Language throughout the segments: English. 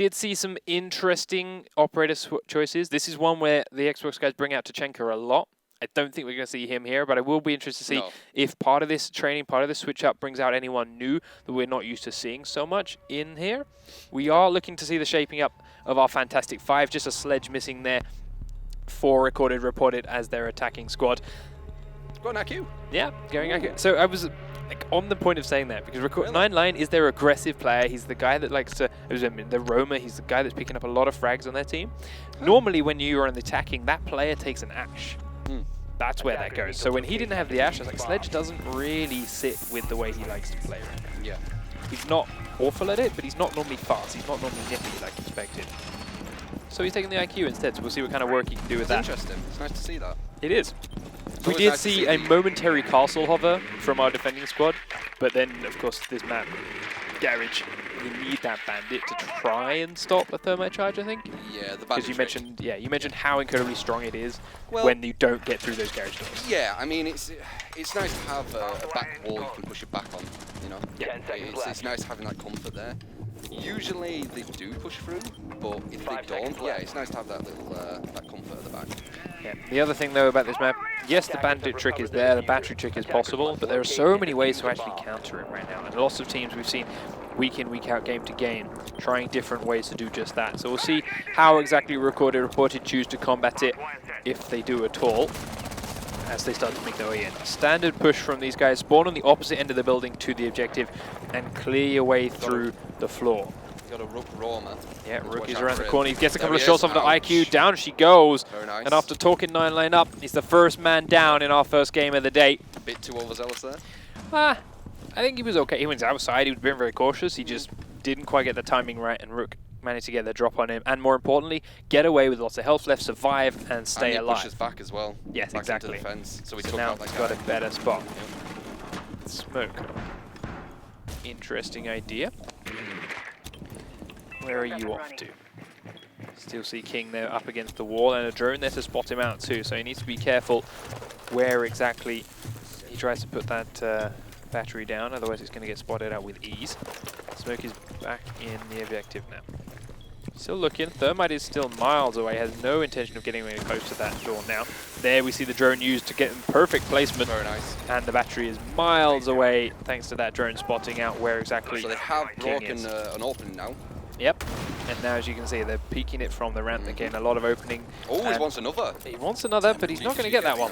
did see some interesting operator choices. This is one where the Xbox guys bring out Tachenko a lot. I don't think we're going to see him here, but I will be interested to see if part of this training, part of this switch up brings out anyone new that we're not used to seeing so much in here. We are looking to see the shaping up of our Fantastic Five, just a Sledge missing there. 4 reported as their attacking squad. Going IQ. Yeah, going IQ. So I was like, on the point of saying that, because Nine Line is their aggressive player. He's the guy that likes to, the roamer, he's the guy that's picking up a lot of frags on their team. Normally when you are on the attacking, that player takes an Ash. That's where that goes. So when he didn't have the Ash, I was like, Sledge doesn't really sit with the way he likes to play right now. Yeah. He's not awful at it, but he's not normally fast. He's not normally nippy like expected. So he's taking the IQ instead, so we'll see what kind of work he can do with that. Interesting. It's nice to see that. It is. We did see a momentary castle hover from our defending squad, but then, of course, this map, Garage, you need that bandit to try and stop a thermite charge, I think. Yeah, the bandit. Because you mentioned how incredibly strong it is when you don't get through those garage doors. Yeah, I mean it's nice to have a back wall you can push it back on. You know, it's nice having that comfort there. Usually they do push through, but if they don't, it's nice to have that little that comfort at the back. Yeah. The other thing though about this map, yes, the bandit trick is there, the battery trick is possible, but there are so many ways to actually counter it right now, and lots of teams we've seen week in, week out, game to game, trying different ways to do just that. So we'll see how exactly reported choose to combat it, if they do at all, as they start to make their way in. Standard push from these guys, spawn on the opposite end of the building to the objective, and clear your way through the floor. Got a Rook Roamer. Yeah, Rook is around the corner. He gets a couple of shots off the IQ. Down she goes. Very nice. And after talking 9 line up, he's the first man down in our first game of the day. A bit too overzealous there. I think he was okay. He went outside. He was being very cautious. He just didn't quite get the timing right, and Rook managed to get the drop on him. And more importantly, get away with lots of health left, survive, and stay alive. Pushes back as well. Yes, back exactly. Into the fence, so now he's got a better spot. Smoke. Interesting idea. Where are you off to? Still see King there up against the wall, and a drone there to spot him out too, so he needs to be careful where exactly he tries to put that battery down, otherwise it's going to get spotted out with ease. Smoke is back in the objective now. Still looking, Thermite is still miles away, has no intention of getting any close to that door now. There we see the drone used to get in perfect placement. Very nice. And the battery is miles away thanks to that drone spotting out where exactly So they have King broken an opening now. Yep, and now as you can see, they're peeking it from the ramp again, a lot of opening. Oh, he wants another. He wants another, but he's not going to get that one.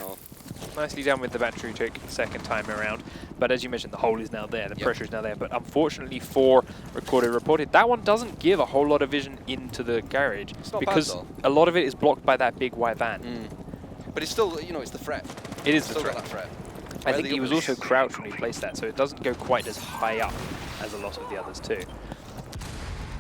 Nicely done with the battery trick second time around. But as you mentioned, the hole is now there, the pressure is now there. But unfortunately for reported, that one doesn't give a whole lot of vision into the garage because a lot of it is blocked by that big white van. But it's still, you know, it's the threat. It is the still threat. Got that threat. I think he was also crouched when he placed that, so it doesn't go quite as high up as a lot of the others too.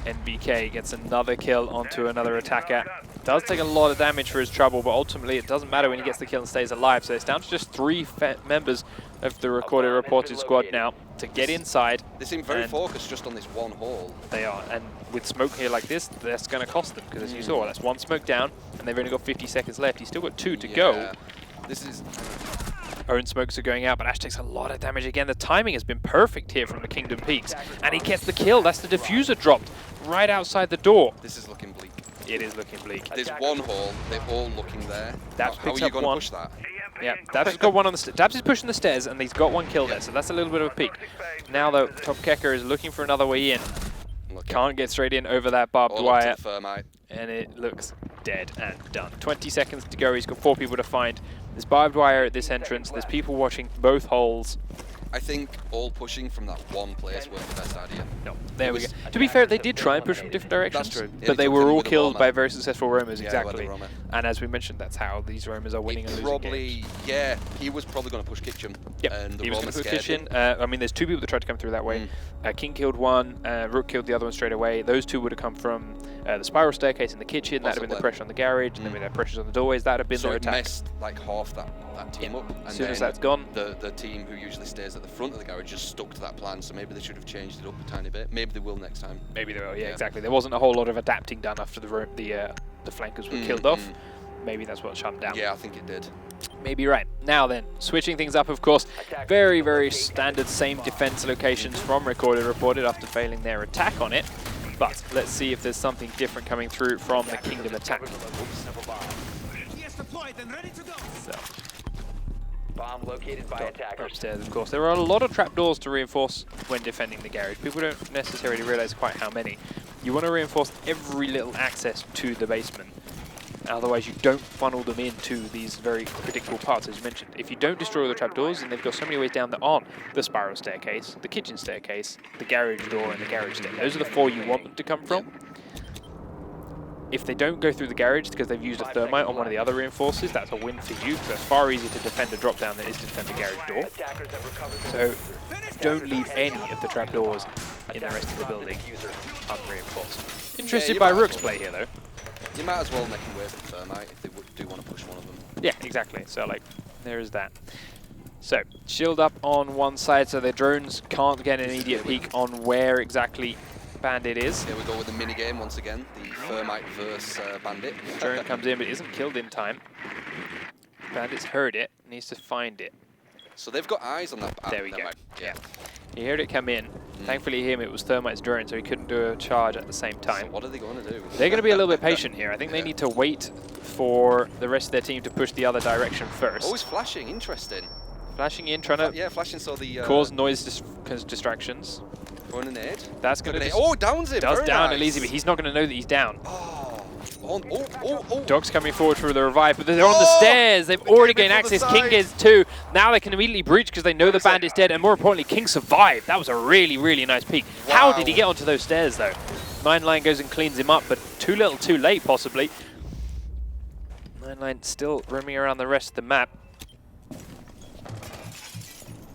NBK gets another kill onto another attacker. Does take a lot of damage for his trouble, but ultimately it doesn't matter when he gets the kill and stays alive. So it's down to just 3 members of the reported squad now to get inside. They seem very focused just on this one hole. They are, and with smoke here like this, that's going to cost them, because as you saw, that's 1 smoke down, and they've only got 50 seconds left. He's still got 2 to go. This is... Own smokes are going out, but Ash takes a lot of damage again. The timing has been perfect here from the Kingdom Peaks, and he gets the kill. That's the diffuser dropped right outside the door. This is looking bleak. It is looking bleak. There's one hole, they're all looking there. Dabs How are you going to push that? Yeah, Dabs has got one on the Dabs is pushing the stairs, and he's got 1 kill there, so that's a little bit of a peak. Now though, Top Kecker is looking for another way in. Can't get straight in over that barbed wire, and it looks dead and done. 20 seconds to go. He's got 4 people to find. There's barbed wire at this entrance. There's people watching both holes. I think all pushing from that one place was the best idea. No, there we go. To be fair, they did try and push from different directions. That's true. But they were all killed by very successful roamers, Yeah, exactly. And as we mentioned, that's how these roamers are winning and losing games. Yeah, he was probably going to push Kitchen. Yep, and the he was going to push Kitchen. Kitchen. I mean, there's 2 people that tried to come through that way. King killed 1, Rook killed the other one straight away. Those 2 would have come from the spiral staircase in the kitchen. That would have been the pressure on the garage, and then with their pressures on the doorways, that would have been their attack. So it messed like half that team up. And as soon as that's gone, the team who usually stays at the front of the garage just stuck to that plan, so maybe they should have changed it up a tiny bit. Maybe they will next time. Maybe they will, yeah, exactly. There wasn't a whole lot of adapting done after the flankers were killed off. Maybe that's what shut them down. Yeah, I think it did. Maybe right. Now then, switching things up, of course, very, very standard same defense locations from reported after failing their attack on it. But let's see if there's something different coming through from the Kingdom attack. So. Bomb located by attackers. Upstairs, of course. There are a lot of trapdoors to reinforce when defending the garage. People don't necessarily realize quite how many. You want to reinforce every little access to the basement. Otherwise, you don't funnel them into these very predictable parts, as you mentioned. If you don't destroy all the trapdoors, then they've got so many ways down that aren't the spiral staircase, the kitchen staircase, the garage door, and the garage stair. Those are the 4 you want them to come from. If they don't go through the garage because they've used a thermite on one of the other reinforcers, that's a win for you, because it's far easier to defend a drop down than it is to defend the garage door. So don't leave any of the trapdoors in the rest of the building unreinforced. Interested by Rook's play here, though. You might as well make them wait for thermite if they do want to push one of them. Yeah, exactly. So, like, there is that. So, shield up on one side so the drones can't get an immediate peek on where exactly Bandit is. Here we go with the mini game once again, the thermite versus Bandit. Drone comes in but isn't killed in time. Bandit's heard it, needs to find it. So they've got eyes on that. There we go. Yeah. He heard it come in. Thankfully him, it was Thermite's drone, so he couldn't do a charge at the same time. So what are they going to do? They're going to be a little bit patient here. I think they need to wait for the rest of their team to push the other direction first. Oh, he's flashing. Interesting. Flashing in, trying to yeah, flashing so the cause noise distractions. Throwing an aid. That's going to oh, downs him. Does down nice. Elise, but he's not going to know that he's down. Oh. Dog's coming forward for the revive, but they're on the stairs. They've already gained access. King is too. Now they can immediately breach because they know the Bandit's dead, and more importantly, King survived. That was a really, really nice peek. Wow. How did he get onto those stairs, though? 9line goes and cleans him up, but too little, too late, possibly. 9line still roaming around the rest of the map.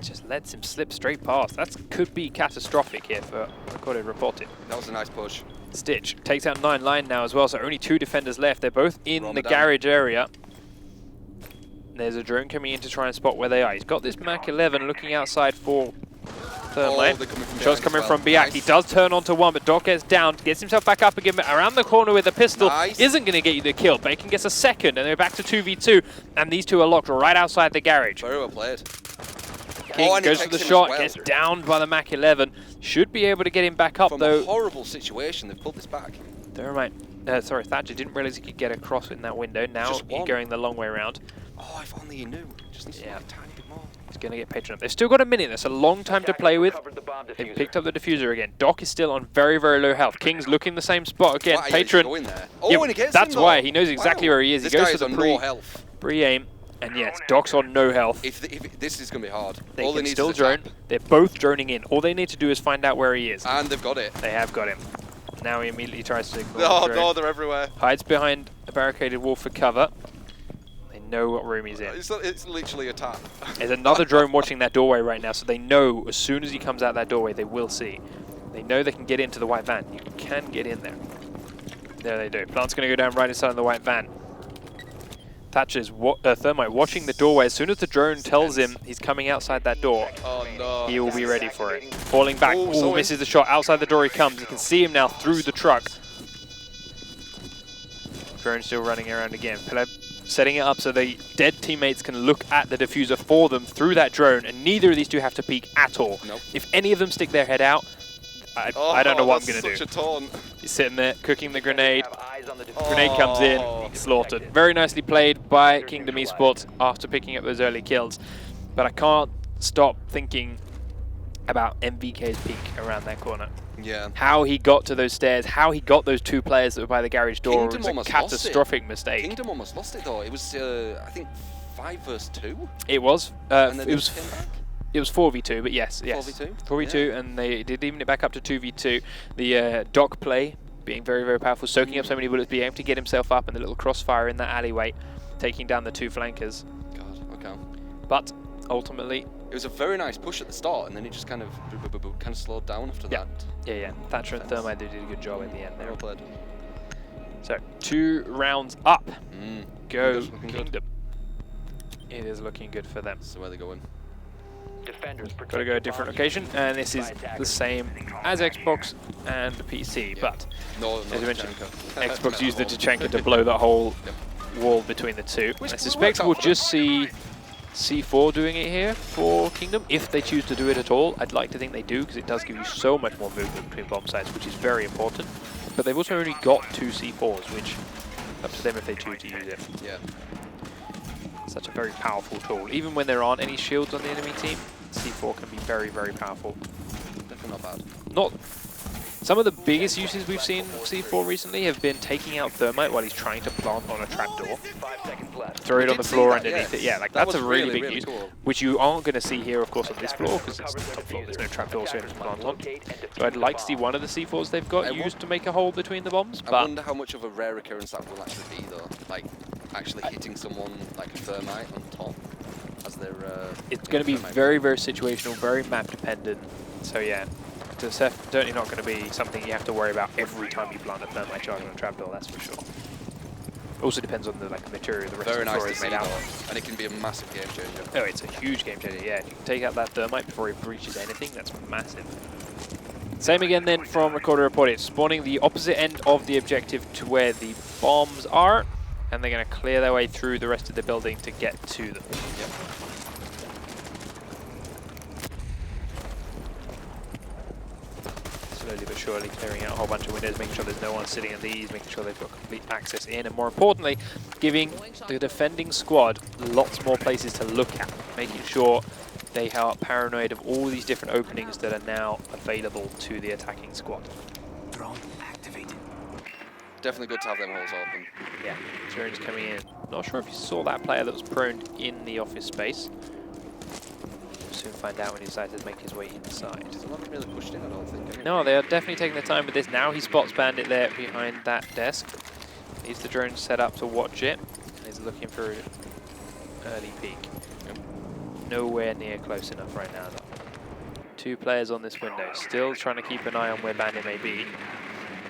Just lets him slip straight past. That could be catastrophic here for recorded reported. That was a nice push. Stitch takes out 9line now as well, so only 2 defenders left. They're both in the garage area. There's a drone coming in to try and spot where they are. He's got this Mach 11 looking outside for thermite. Shots coming from Biak. Nice. He does turn onto one, but Doc gets down, gets himself back up again, but around the corner with a pistol. Nice. Isn't going to get you the kill. Bacon gets a second, and they're back to 2v2, and these two are locked right outside the garage. Very well played. King goes for the shot, gets downed by the Mach 11. Should be able to get him back up, though. From a horrible situation, they've pulled this back. Sorry, Thatcher didn't realize he could get across in that window. Now he's going the long way around. Oh, if only he knew. Just needs to look a tiny bit more. He's going to get patron up. They've still got a minute. That's a long time to play with. They've picked up the diffuser again. Doc is still on very, very low health. King's looking the same spot again. Wow, Patron. And he gets that's why. He knows exactly where he is. He goes for the pre-aim. And yes, Doc's on no health. If this is going to be hard. They can still drone. They're both droning in. All they need to do is find out where he is. And they've got it. They have got him. Now he immediately tries to ignore the drone. No, they're everywhere. Hides behind a barricaded wall for cover. They know what room he's in. It's literally a tap. There's another drone watching that doorway right now, so they know as soon as he comes out that doorway, they will see. They know they can get into the white van. You can get in there. There they do. Plant's going to go down right inside of the white van. Thatcher's Thermite watching the doorway. As soon as the drone tells him he's coming outside that door, he will be ready for it. Falling back, misses the shot. Outside the door he comes. You can see him now through the truck. Drone still running around again. Peleb setting it up so the dead teammates can look at the diffuser for them through that drone, and neither of these two have to peek at all. Nope. If any of them stick their head out, I don't know what I'm going to do. Such a taunt. He's sitting there cooking the grenade. Grenade comes in, slaughtered. Very nicely played by Kingdom eSports after picking up those early kills. But I can't stop thinking about MVK's peek around that corner. Yeah. How he got to those stairs, how he got those 2 players that were by the garage door was a catastrophic mistake. Kingdom almost lost it though. It was, I think, 5 versus 2. It was. It was 4v2, but yes. 4v2? 4v2, yeah. And they did even it back up to 2v2. The Doc play being very, very powerful, soaking up so many bullets, being able to get himself up, and the little crossfire in that alleyway, taking down the 2 flankers. God, okay. But ultimately, it was a very nice push at the start, and then it just kind of slowed down after that. Yeah. Thatcher and Thermite did a good job at the end there. Well played. So 2 rounds up. Go looking Kingdom. Good. It is looking good for them. So where are they going? Got to go a different location, and this is the same as Xbox and PC, but as you mentioned, Xbox used the Tachanka to blow that whole wall between the two. I suspect we'll just see C4 doing it here for Kingdom, if they choose to do it at all. I'd like to think they do, because it does give you so much more movement between bomb sites, which is very important. But they've also only got 2 C4s, which up to them if they choose to use it. Yeah. Such a very powerful tool. Even when there aren't any shields on the enemy team, C4 can be very, very powerful. Definitely not bad. Some of the biggest uses we've seen of C4 recently have been taking out Thermite while he's trying to plant on a trapdoor. 5 seconds left. Throw it on the floor underneath yes. it. Yeah, like That that's a was really big really use, cool. which you aren't going to see here, of course, on this floor, because it's the top floor. There's no trapdoor, so it's plant on. So I'd like to see one of the C4s they've got used to make a hole between the bombs. But I wonder how much of a rare occurrence that will actually be, though. Like, actually hitting someone like a Thermite on top as their... it's going to be very, very situational, very map dependent. So yeah, it's certainly not going to be something you have to worry about every time you plant a Thermite charge on a trapdoor, that's for sure. Also depends on the material the rest of the floor is made out of. And it can be a massive game changer. Oh, it's a huge game changer, yeah. If you can take out that Thermite before it breaches anything, that's massive. Same again then from Recorder Report. It's spawning the opposite end of the objective to where the bombs are, and they're going to clear their way through the rest of the building to get to them. Yep. Slowly but surely clearing out a whole bunch of windows, making sure there's no one sitting in these, making sure they've got complete access in, and more importantly, giving the defending squad lots more places to look at, making sure they are paranoid of all these different openings that are now available to the attacking squad. Drone activated. Definitely good to have them holes open. Yeah, drones coming in. Not sure if you saw that player that was prone in the office space. We'll soon find out when he decides to make his way inside. They're not really pushed in, I don't think. Anyway. No, they are definitely taking their time with this. Now he spots Bandit there behind that desk. Leaves the drone set up to watch it. And is looking for an early peek. Yep. Nowhere near close enough right now, though. 2 players on this window. Still trying to keep an eye on where Bandit may be.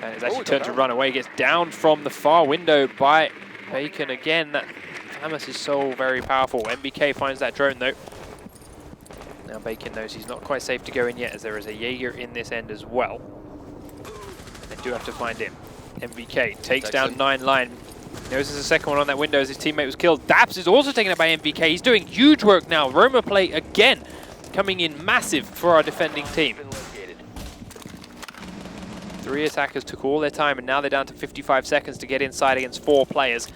And is actually turned to run away. Gets down from the far window by Bacon again. That Hamas is so very powerful. MBK finds that drone, though. Now Bacon knows he's not quite safe to go in yet, as there is a Jaeger in this end as well. They do have to find him. MBK takes down 9 line. Knows there's a second one on that window as his teammate was killed. Daps is also taken out by MBK. He's doing huge work now. Roma play again, coming in massive for our defending team. 3 attackers took all their time, and now they're down to 55 seconds to get inside against 4 players.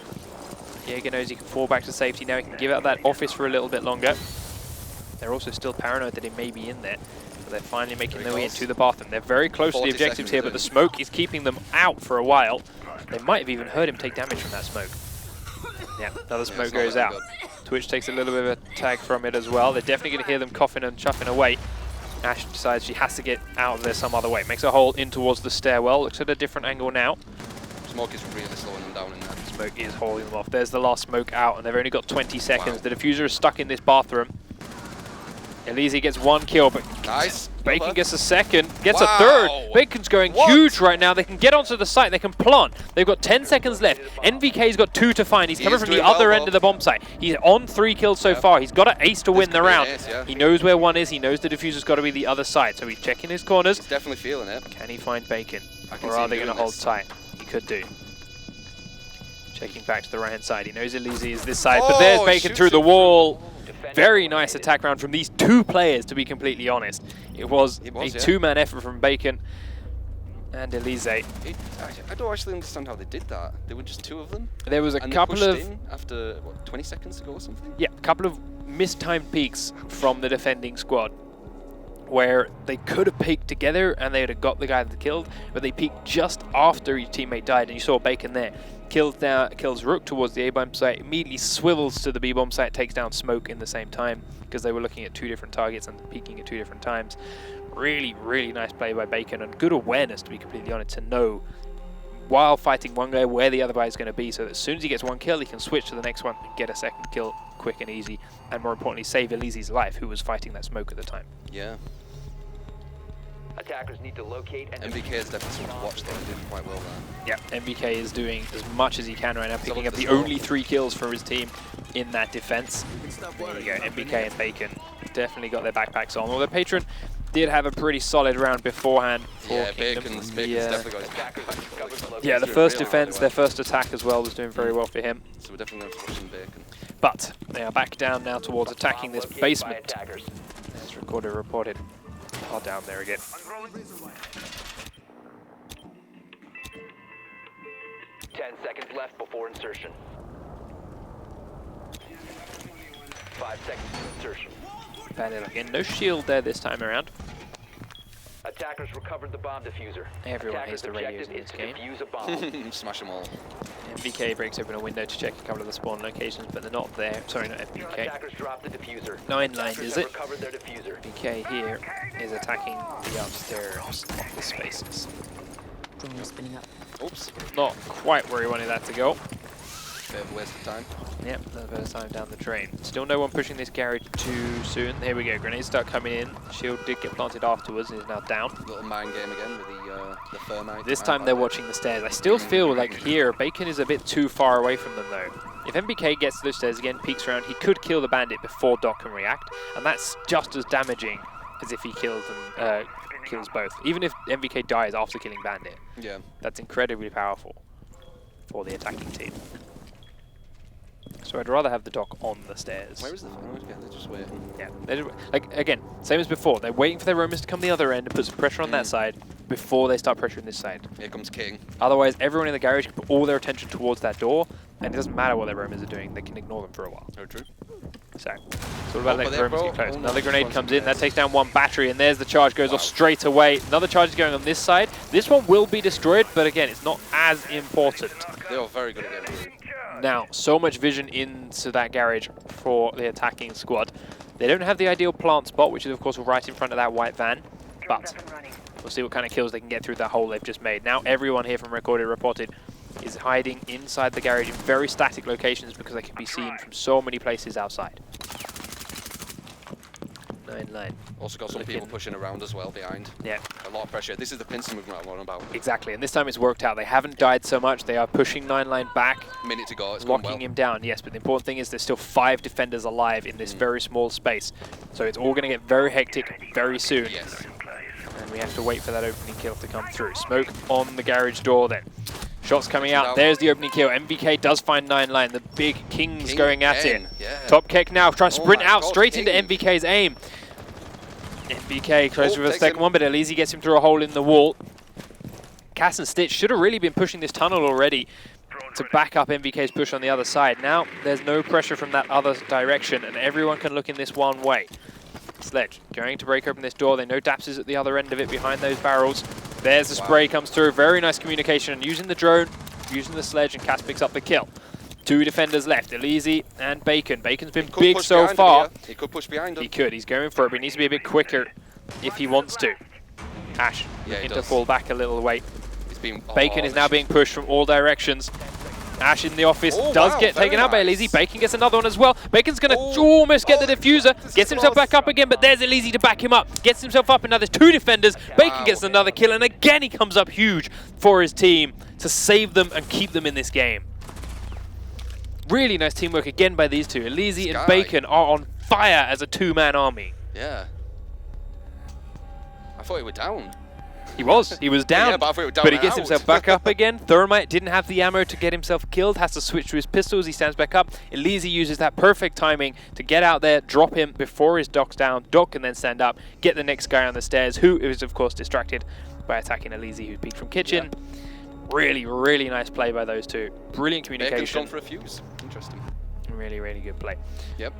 Jaeger knows he can fall back to safety now. He can give out that office for a little bit longer. They're also still paranoid that he may be in there. So they're finally making their way into the bathroom. They're very close to the objectives here, but the smoke is keeping them out for a while. They might have even heard him take damage from that smoke. Yeah, another smoke goes out. Twitch takes a little bit of a tag from it as well. They're definitely going to hear them coughing and chuffing away. Ash decides she has to get out of there some other way. Makes a hole in towards the stairwell. Looks at a different angle now. Smoke is really slowing them down in there. Smoke is holding them off. There's the last smoke out, and they've only got 20 seconds. Wow. The diffuser is stuck in this bathroom. Elise gets 1 kill, but nice. Bacon gets a second, gets a third. Bacon's going huge right now. They can get onto the site, they can plant. They've got 10 seconds left. NVK's got 2 to find. He's coming from the other end of the bomb site. He's on 3 kills so far. He's got an ace to win the round. He knows where 1 is. He knows the diffuser's got to be the other side. So he's checking his corners. He's definitely feeling it. Can he find Bacon? Or are they going to hold tight? He could do. Checking back to the right hand side. He knows Elise is this side, but there's Bacon through the wall. Very nice attack round from these 2 players, to be completely honest. It was a 2-man effort from Bacon and Elise. I don't actually understand how they did that. There were just 2 of them. There was a couple of... in after, what, 20 seconds to go or something? Yeah, a couple of mistimed peeks from the defending squad, where they could have peeked together and they would have got the guy that killed, but they peeked just after his teammate died, and you saw Bacon there. Kills Rook towards the A-bomb site, immediately swivels to the B-bomb site, takes down Smoke in the same time, because they were looking at 2 different targets and peeking at 2 different times. Really, really nice play by Bacon, and good awareness, to be completely honest, to know while fighting one guy where the other guy is going to be, so that as soon as he gets 1 kill, he can switch to the next one and get a second kill quick and easy, and more importantly, save Elise's life, who was fighting that Smoke at the time. Yeah. Attackers need to locate and MBK is definitely someone to watch though, doing quite well there. Yeah, MBK is doing as much as he can right now, picking up the only 3 kills for his team in that defense. There you go, MBK and Bacon definitely got their backpacks on. Well, the Patron did have a pretty solid round beforehand for Yeah, Kingdom. Bacon's definitely got his back. Yeah, the first defense, their first attack as well was doing very well for him. So we're definitely going to push in Bacon. But they are back down now towards attacking this basement. As recorded reported. Oh, down there again. 10 seconds left before insertion. 5 seconds to insertion. Bandit again. No shield there this time around. Attackers recovered the bomb diffuser. Everyone hates the radios in this game. Defuse a bomb. Smash them all. MVK breaks open a window to check a couple of the spawn locations, but they're not there. Sorry, not MVK. Attackers dropped the diffuser. 9line, is it? Recovered their diffuser. MVK here is attacking the upstairs of the spaces. Drone spinning up. Oops. Not quite where he wanted that to go. Bit of a waste of time. Yep, another bit of time down the drain. Still no one pushing this garage too soon. Here we go, grenades start coming in. Shield did get planted afterwards and is now down. Little mind game again with the thermite. This time they're watching the stairs. I still feel like here, Bacon is a bit too far away from them though. If MBK gets to those stairs again, peeks around, he could kill the bandit before Doc can react, and that's just as damaging as if he kills them, kills both. Even if MBK dies after killing bandit, Yeah. that's incredibly powerful for the attacking team. So I'd rather have the Doc on the stairs. Where is the phone? Yeah, they're just waiting. Yeah, they're just, like again, same as before. They're waiting for their roamers to come the other end and put some pressure on that side before they start pressuring this side. Here comes King. Otherwise, everyone in the garage can put all their attention towards that door, and it doesn't matter what their roamers are doing. They can ignore them for a while. Oh, true. So it's all about letting the they're roamers get close. oh, no, Another just grenade one comes in. there. That takes down one battery, and there's the charge goes off straight away. Another charge is going on this side. This one will be destroyed, but again, it's not as important. They are very good at getting through. Now, so much vision into that garage for the attacking squad. They don't have the ideal plant spot, which is of course right in front of that white van, but we'll see what kind of kills they can get through that hole they've just made. Now everyone here from Recorded Reported is hiding inside the garage in very static locations because they can be seen from so many places outside. 9-9. Also got some people pushing around as well behind. Yeah. A lot of pressure. This is the pincer movement I'm on about. Exactly, and this time it's worked out. They haven't died so much. They are pushing 9-line back, Minute to go. It's gone locking well. him down. Yes, but the important thing is there's still 5 defenders alive in this very small space. So it's all going to get very hectic very soon. Yes. And we have to wait for that opening kill to come through. Smoke on the garage door then. Shots coming out. There's the opening kill. MVK does find 9-line. The big King's King going at again. it. Yeah. Top Keck now trying to sprint my out God, straight into King. MVK's aim. MVK close with a takes second him. one, but Elise gets him through a hole in the wall. Cass and Stitch should have really been pushing this tunnel already to back up MVK's push on the other side. Now there's no pressure from that other direction, and everyone can look in this one way. Sledge going to break open this door. They know Daps is at the other end of it behind those barrels. There's the spray comes through. Very nice communication, and using the drone, using the sledge, and Cass picks up the kill. 2 defenders left, Elise and Bacon. Bacon's been big so far. He could push behind him. He could, he's going for it, but he needs to be a bit quicker if he wants to. Ash, looking to fall back a little way. He's been, Bacon is now being pushed from all directions. Ash in the office does get taken out by Elise. Bacon gets another one as well. Bacon's going to almost get the diffuser. Gets himself back up again, but there's Elise to back him up. Gets himself up, and now there's 2 defenders. Bacon gets another kill, and again he comes up huge for his team to save them and keep them in this game. Really nice teamwork again by these two. Elise and Bacon are on fire as a 2-man army. Yeah. I thought he was down. He was down, Yeah, but I thought he was down but he and gets out. himself back up again. Thermite didn't have the ammo to get himself killed, has to switch to his pistols. He stands back up. Elise uses that perfect timing to get out there, drop him before his Doc's down. Doc can then stand up, get the next guy on the stairs, who is of course distracted by attacking Elise, who peeked from kitchen. Yeah. Really, really nice play by those two. Brilliant communication. Bacon's gone for a fuse. Interesting. Really, really good play. Yep.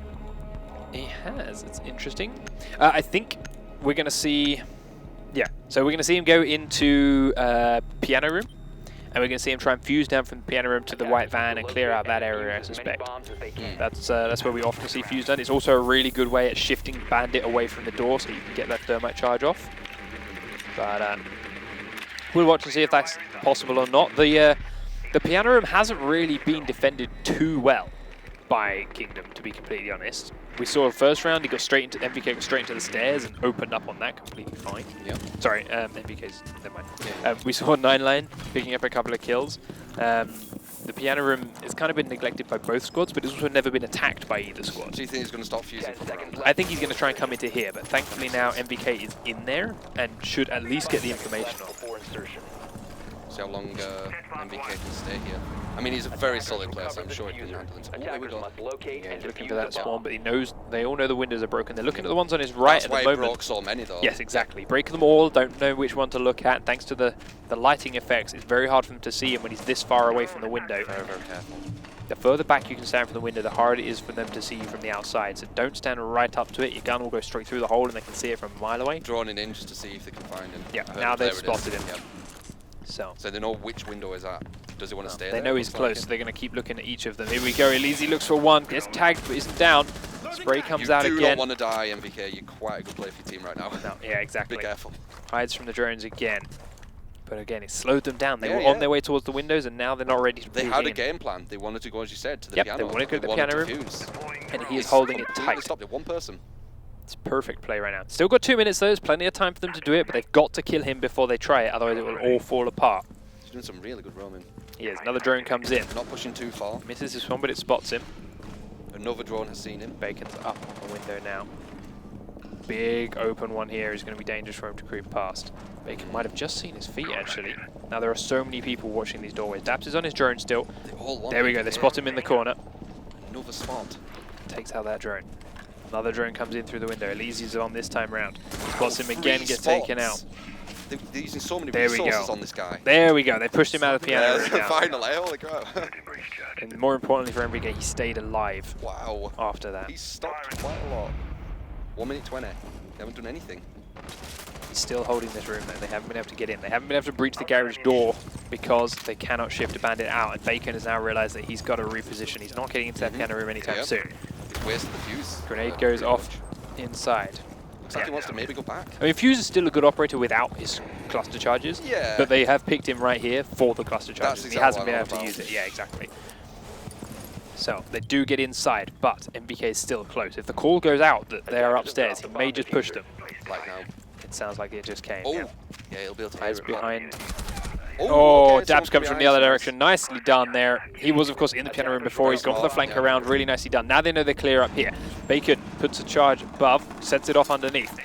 He has. It's interesting. I think we're going to see... Yeah, so we're going to see him go into piano room, and we're going to see him try and fuse down from the piano room to the white van and clear out that area, I suspect. That's where we often see fuse done. It's also a really good way at shifting bandit away from the door so you can get that thermite charge off. But we'll watch and see if that's possible or not. The piano room hasn't really been defended too well by Kingdom, to be completely honest. We saw the first round, he got straight into MVK, got straight into the stairs and opened up on that completely fine. Yep. Sorry, MVK's, never mind. Yeah. We saw 9-line picking up a couple of kills. the piano room has kind of been neglected by both squads, but it's also never been attacked by either squad. Do you think he's going to stop fusing? I think he's going to try and come into here, but thankfully now MVK is in there and should at least get the information off. See how long MVK can stay here. I mean, he's a very solid player, so I'm sure he can handle it. Oh, there we go. Yeah, he's looking for that spawn, but he knows, they all know the windows are broken. They're looking at the ones on his right at the moment. That's why he broke so many, though. Yes, exactly. Breaking them all, don't know which one to look at. Thanks to the lighting effects, it's very hard for them to see him when he's this far away from the window. Very, very careful. The further back you can stand from the window, the harder it is for them to see you from the outside. So don't stand right up to it. Your gun will go straight through the hole and they can see it from a mile away. Droning in just to see if they can find him. Yeah, now they've spotted him. Yep. So they know which window is that. Does he want to stay there? They know he's close, so they're going to keep looking at each of them. Here we go. Elise looks for one, gets tagged, but isn't down. Spray comes out again. You do not want to die, MVK. You're quite a good player for your team right now. No, yeah, exactly. Be careful. Hides from the drones again. But again, it slowed them down. They were on their way towards the windows, and now they're not ready to. They had a game plan. They wanted to go, as you said, to the piano. They wanted to go to the piano room, and he is holding it tight. Stopped it. One person. It's perfect play right now. Still got 2 minutes though. There's plenty of time for them to do it, but they've got to kill him before they try it. Otherwise, it will all fall apart. He's doing some really good roaming. He is. Another drone comes in. Not pushing too far. Misses this one, but it spots him. Another drone has seen him. Bacon's up on the window now. Big open one here is going to be dangerous for him to creep past. Bacon might have just seen his feet, actually. Now there are so many people watching these doorways. Daps is on his drone still. There we go. They spot him in the corner. Another spot. Takes out that drone. Another drone comes in through the window. Elysi's on this time round. Spots him again, gets taken out. They're using so many resources on this guy. There we go. They pushed him out of the piano room now. Finally, holy crap. And more importantly for MVK, he stayed alive. Wow. After that. He's stopped quite a lot. 1 minute 20. They haven't done anything. He's still holding this room though. They haven't been able to get in. They haven't been able to breach the garage door because they cannot shift a bandit out. And Bacon has now realized that he's got to reposition. He's not getting into that piano room anytime soon. He's wasted the fuse. Grenade goes off inside. Looks like he wants to maybe go back. I mean, Fuse is still a good operator without his cluster charges. Yeah. But they have picked him right here for the cluster charges. That's He hasn't been able to use it. Yeah, exactly. So they do get inside, but MVK is still close. If the call goes out that they are upstairs, he may just push them. Like now. It sounds like it just came. Oh, yeah, he'll be able to Hides behind. Oh, okay, Dabs comes from the other direction. Nicely done there. He was, of course, in the piano room before. He's gone for the flank around. Really nicely done. Now they know they're clear up here. Bacon puts a charge above, sets it off underneath.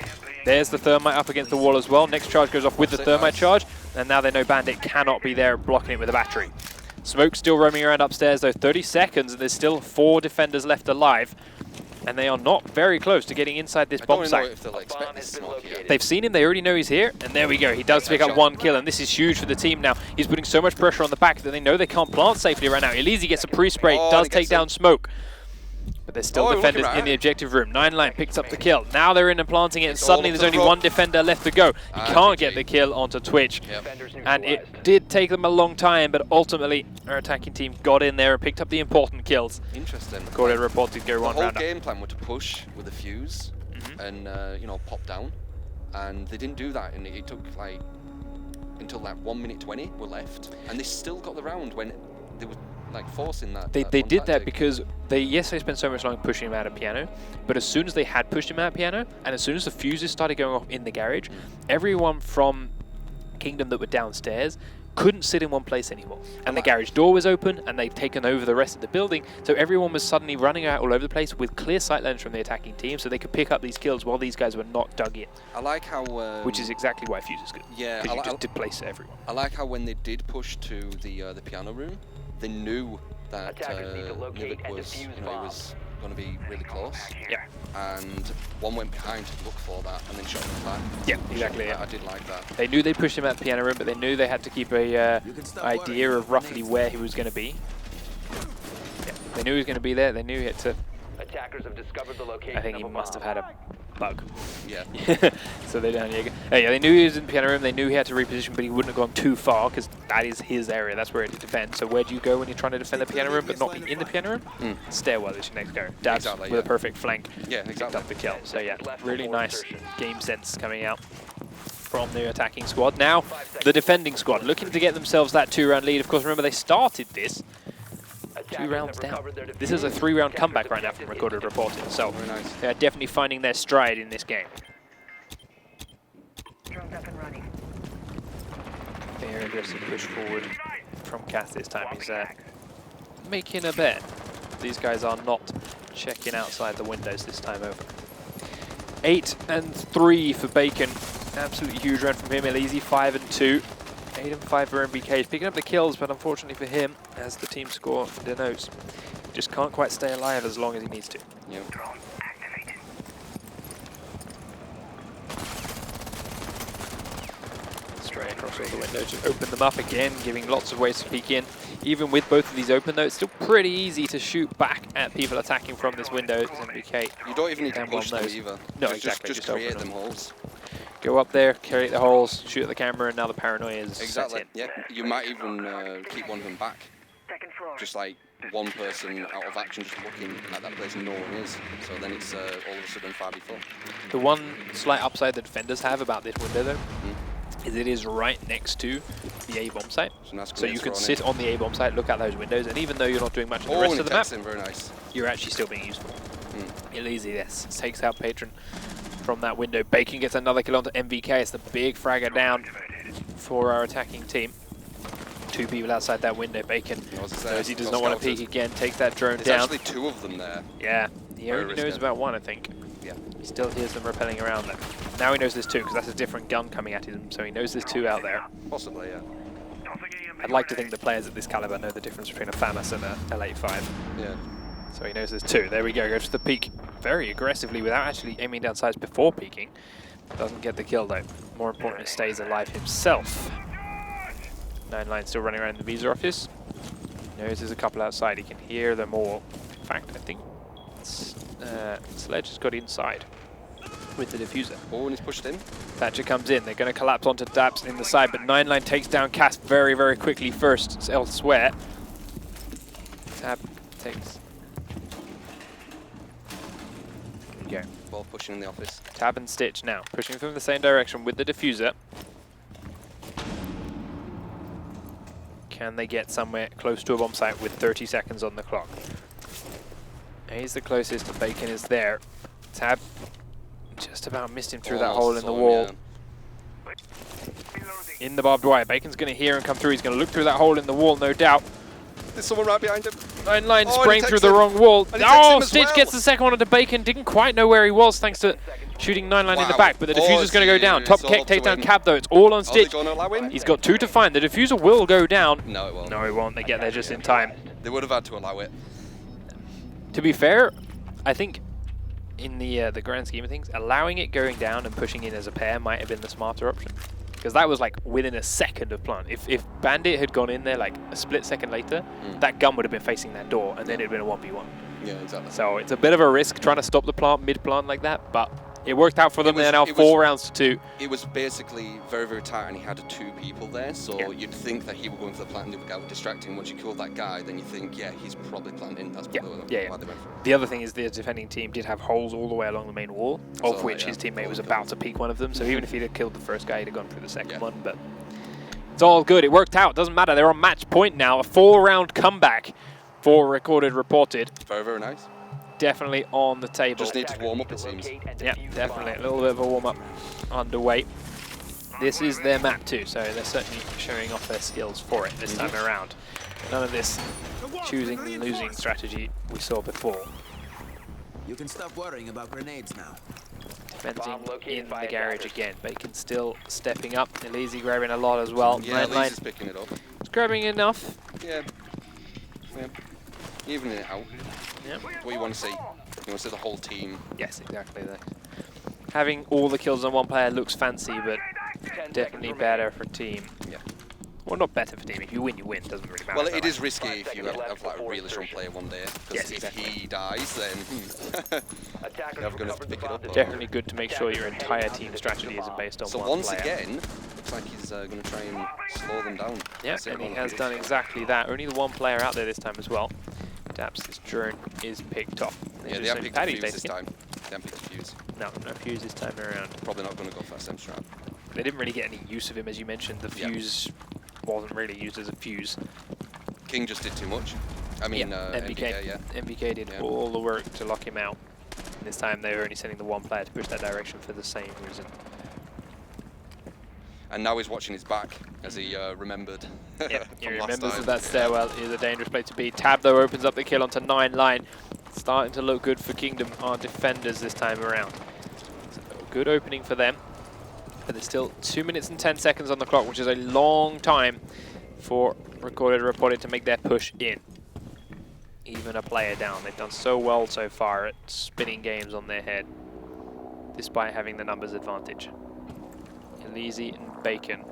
There's the thermite up against the wall as well. Next charge goes off with the thermite charge. And now they know Bandit cannot be there blocking it with a battery. Smoke still roaming around upstairs, though. 30 seconds, and there's still 4 defenders left alive. And they are not very close to getting inside this bomb site. They've seen him, they already know he's here, and there we go. He does pick up 1 kill, and this is huge for the team now. He's putting so much pressure on the back that they know they can't plant safely right now. Elise gets a pre-spray, does take down Smoke. But there's still defenders in the objective room. 9line picks up the kill. Now they're in and planting it, and suddenly there's only 1 defender left to go. He can't get the kill onto Twitch. And it did take them a long time, but ultimately our attacking team got in there and picked up the important kills. Interesting. According to report, to go 1 round up. The whole game plan was to push with a fuse and you know, pop down, and they didn't do that, and it took like until like 1 minute 20 were left, and they still got the round when they were like forcing that. They did that because they spent so much time pushing him out of piano, but as soon as they had pushed him out of piano, and as soon as the fuses started going off in the garage, everyone from Kingdom that were downstairs couldn't sit in one place anymore. And the garage door was open, and they'd taken over the rest of the building, so everyone was suddenly running out all over the place with clear sight lines from the attacking team, so they could pick up these kills while these guys were not dug in. I like how... which is exactly why Fuse is good. Yeah. Because you just displace everyone. I like how when they did push to the piano room, they knew that Nivik was, you know, he was going to be really close. Yeah. And one went behind to look for that and then shot him back. Yeah, exactly. I did like that. They knew they pushed him out the piano room, but they knew they had to keep a idea of roughly where he was going to be. Yeah, they knew he was going to be there. They knew he had to. Attackers have discovered the location. I think he must have had a bug. Yeah. So they don't. Yeah, they knew he was in the piano room. They knew he had to reposition, but he wouldn't have gone too far because that is his area. That's where he defends. So where do you go when you're trying to defend the piano room, but not be in the piano room? Stairwell is your next go. Dabs with a perfect flank. Yeah, exactly. Picked up the kill. So yeah, really nice game sense coming out from the attacking squad. Now the defending squad looking to get themselves that 2-round lead. Of course, remember they started this 2 rounds down. This is a 3-round comeback right now from recorded reporting, so they're definitely finding their stride in this game. Very aggressive push forward from Cath this time. He's making a bet. These guys are not checking outside the windows this time over. 8 and 3 for Bacon. Absolutely huge run from him. Elise 5 and 2. 8 and 5 for MBK. He's picking up the kills, but unfortunately for him, as the team score denotes, just can't quite stay alive as long as he needs to. Yep. Straight across all the windows to open them up again, giving lots of ways to peek in. Even with both of these open though, it's still pretty easy to shoot back at people attacking from this window. It's MBK. You don't even need to push them either. No, just, exactly. Just create them holes. Go up there, create the holes, shoot at the camera, and now the paranoia is exactly. set in. Yeah, you might even keep one of them back. Just like one person out of action, just looking at that place and no one is. So then it's all of a sudden 5v4. The one slight upside the defenders have about this window though, is it is right next to the A-bomb site. So you can sit on the A-bomb site, look at those windows, and even though you're not doing much on the rest of the map, very nice. You're actually still being useful. Elise, yes, takes out Patron from that window. Bacon gets another kill onto MVK. It's the big fragger down for our attacking team. 2 people outside that window. Bacon knows he does not want to peek again, takes that drone down. There's actually 2 of them there. Yeah, he only knows about 1, I think. Yeah. He still hears them rappelling around there. Now he knows there's 2, because that's a different gun coming at him, so he knows there's 2 out there. Possibly, yeah. I'd like to think the players at this caliber know the difference between a FAMAS and a L85. Yeah. So he knows there's 2. There we go, goes to the peak very aggressively without actually aiming down sights before peeking. Doesn't get the kill though. More importantly, stays alive himself. 9line still running around the visa office. Knows there's a couple outside, he can hear them all. In fact, I think Sledge has got inside with the diffuser. Oh, and he's pushed in. Thatcher comes in, they're going to collapse onto Daps in the side, but 9line takes down Cass very, very quickly first elsewhere. Tab takes... There we go. Ball pushing in the office. Tab and Stitch now, pushing from the same direction with the diffuser. Can they get somewhere close to a bomb site with 30 seconds on the clock? He's the closest, and Bacon is there. Tab just about missed him through that hole in the wall. Yeah. In the barbed wire. Bacon's going to hear him come through. He's going to look through that hole in the wall, no doubt. There's someone right behind him. 9line spraying through the wrong wall. Oh, Stitch gets the second one onto Bacon. Didn't quite know where he was thanks to shooting 9line in the back, but the diffuser's going to go down. Top kick, takes down Cab though. It's all on Stitch. He's got 2 to find. The diffuser will go down. No, it won't. No, it won't. They get there just in time. They would have had to allow it. To be fair, I think in the grand scheme of things, allowing it going down and pushing in as a pair might have been the smarter option. Because that was like within a second of plant. If Bandit had gone in there like a split second later, that gun would have been facing that door and then it'd been a 1v1. Yeah, exactly. So it's a bit of a risk trying to stop the plant mid-plant like that, but it worked out for them. They're now 4 rounds to 2. It was basically very, very tight and he had 2 people there, so you'd think that he would go in for the plant and the other guy would distract him. Once you killed that guy, then you think, yeah, he's probably planting. That's probably why they went for it. The other thing is the defending team did have holes all the way along the main wall, of which his teammate was about to peek one of them, so even if he'd have killed the first guy, he'd have gone through the second one, but it's all good. It worked out. Doesn't matter. They're on match point now. A 4-round comeback for recorded, reported. Very, very nice. Definitely on the table. Just need to warm up, it seems. Yeah, definitely. A little bit of a warm-up underway. This is their map too, so they're certainly showing off their skills for it this time around. None of this choosing and losing strategy we saw before. You can stop worrying about grenades now. Defending in the garage again. Bacon still stepping up. Elise grabbing a lot as well. Yeah, Elise is picking it up. It's grabbing enough. Yeah. Evening it out. Yeah. What you want to see. You want to see the whole team. Yes, exactly. Having all the kills on one player looks fancy, but definitely better for team. Yeah. Well, not better for team. If you win, you win. Doesn't really matter. Well, it is risky if you have like a really strong player one day. Because if he dies, then you're never going to pick it up. Definitely good to make sure your entire team strategy isn't based on one player. So once again, looks like he's going to try and slow them down. Yeah, and he has done exactly that. Only the one player out there this time as well. Daps' drone is picked off. Yeah, they haven't picked the fuse this time. They haven't picked the fuse. No fuse this time around. Probably not going to go for a SEM strap. They didn't really get any use of him, as you mentioned. The fuse wasn't really used as a fuse. King just did too much. I mean, MBK, MBK did all the work to lock him out. And this time they were only sending the one player to push that direction for the same reason. And now he's watching his back as he remembered. Yep, he from last remembers time. that stairwell is a dangerous place to be. Tab, though, opens up the kill onto 9 line. Starting to look good for Kingdom, our defenders this time around. So good opening for them. But there's still 2 minutes and 10 seconds on the clock, which is a long time for Reported to make their push in. Even a player down. They've done so well so far at spinning games on their head, despite having the numbers advantage. Elise and Bacon.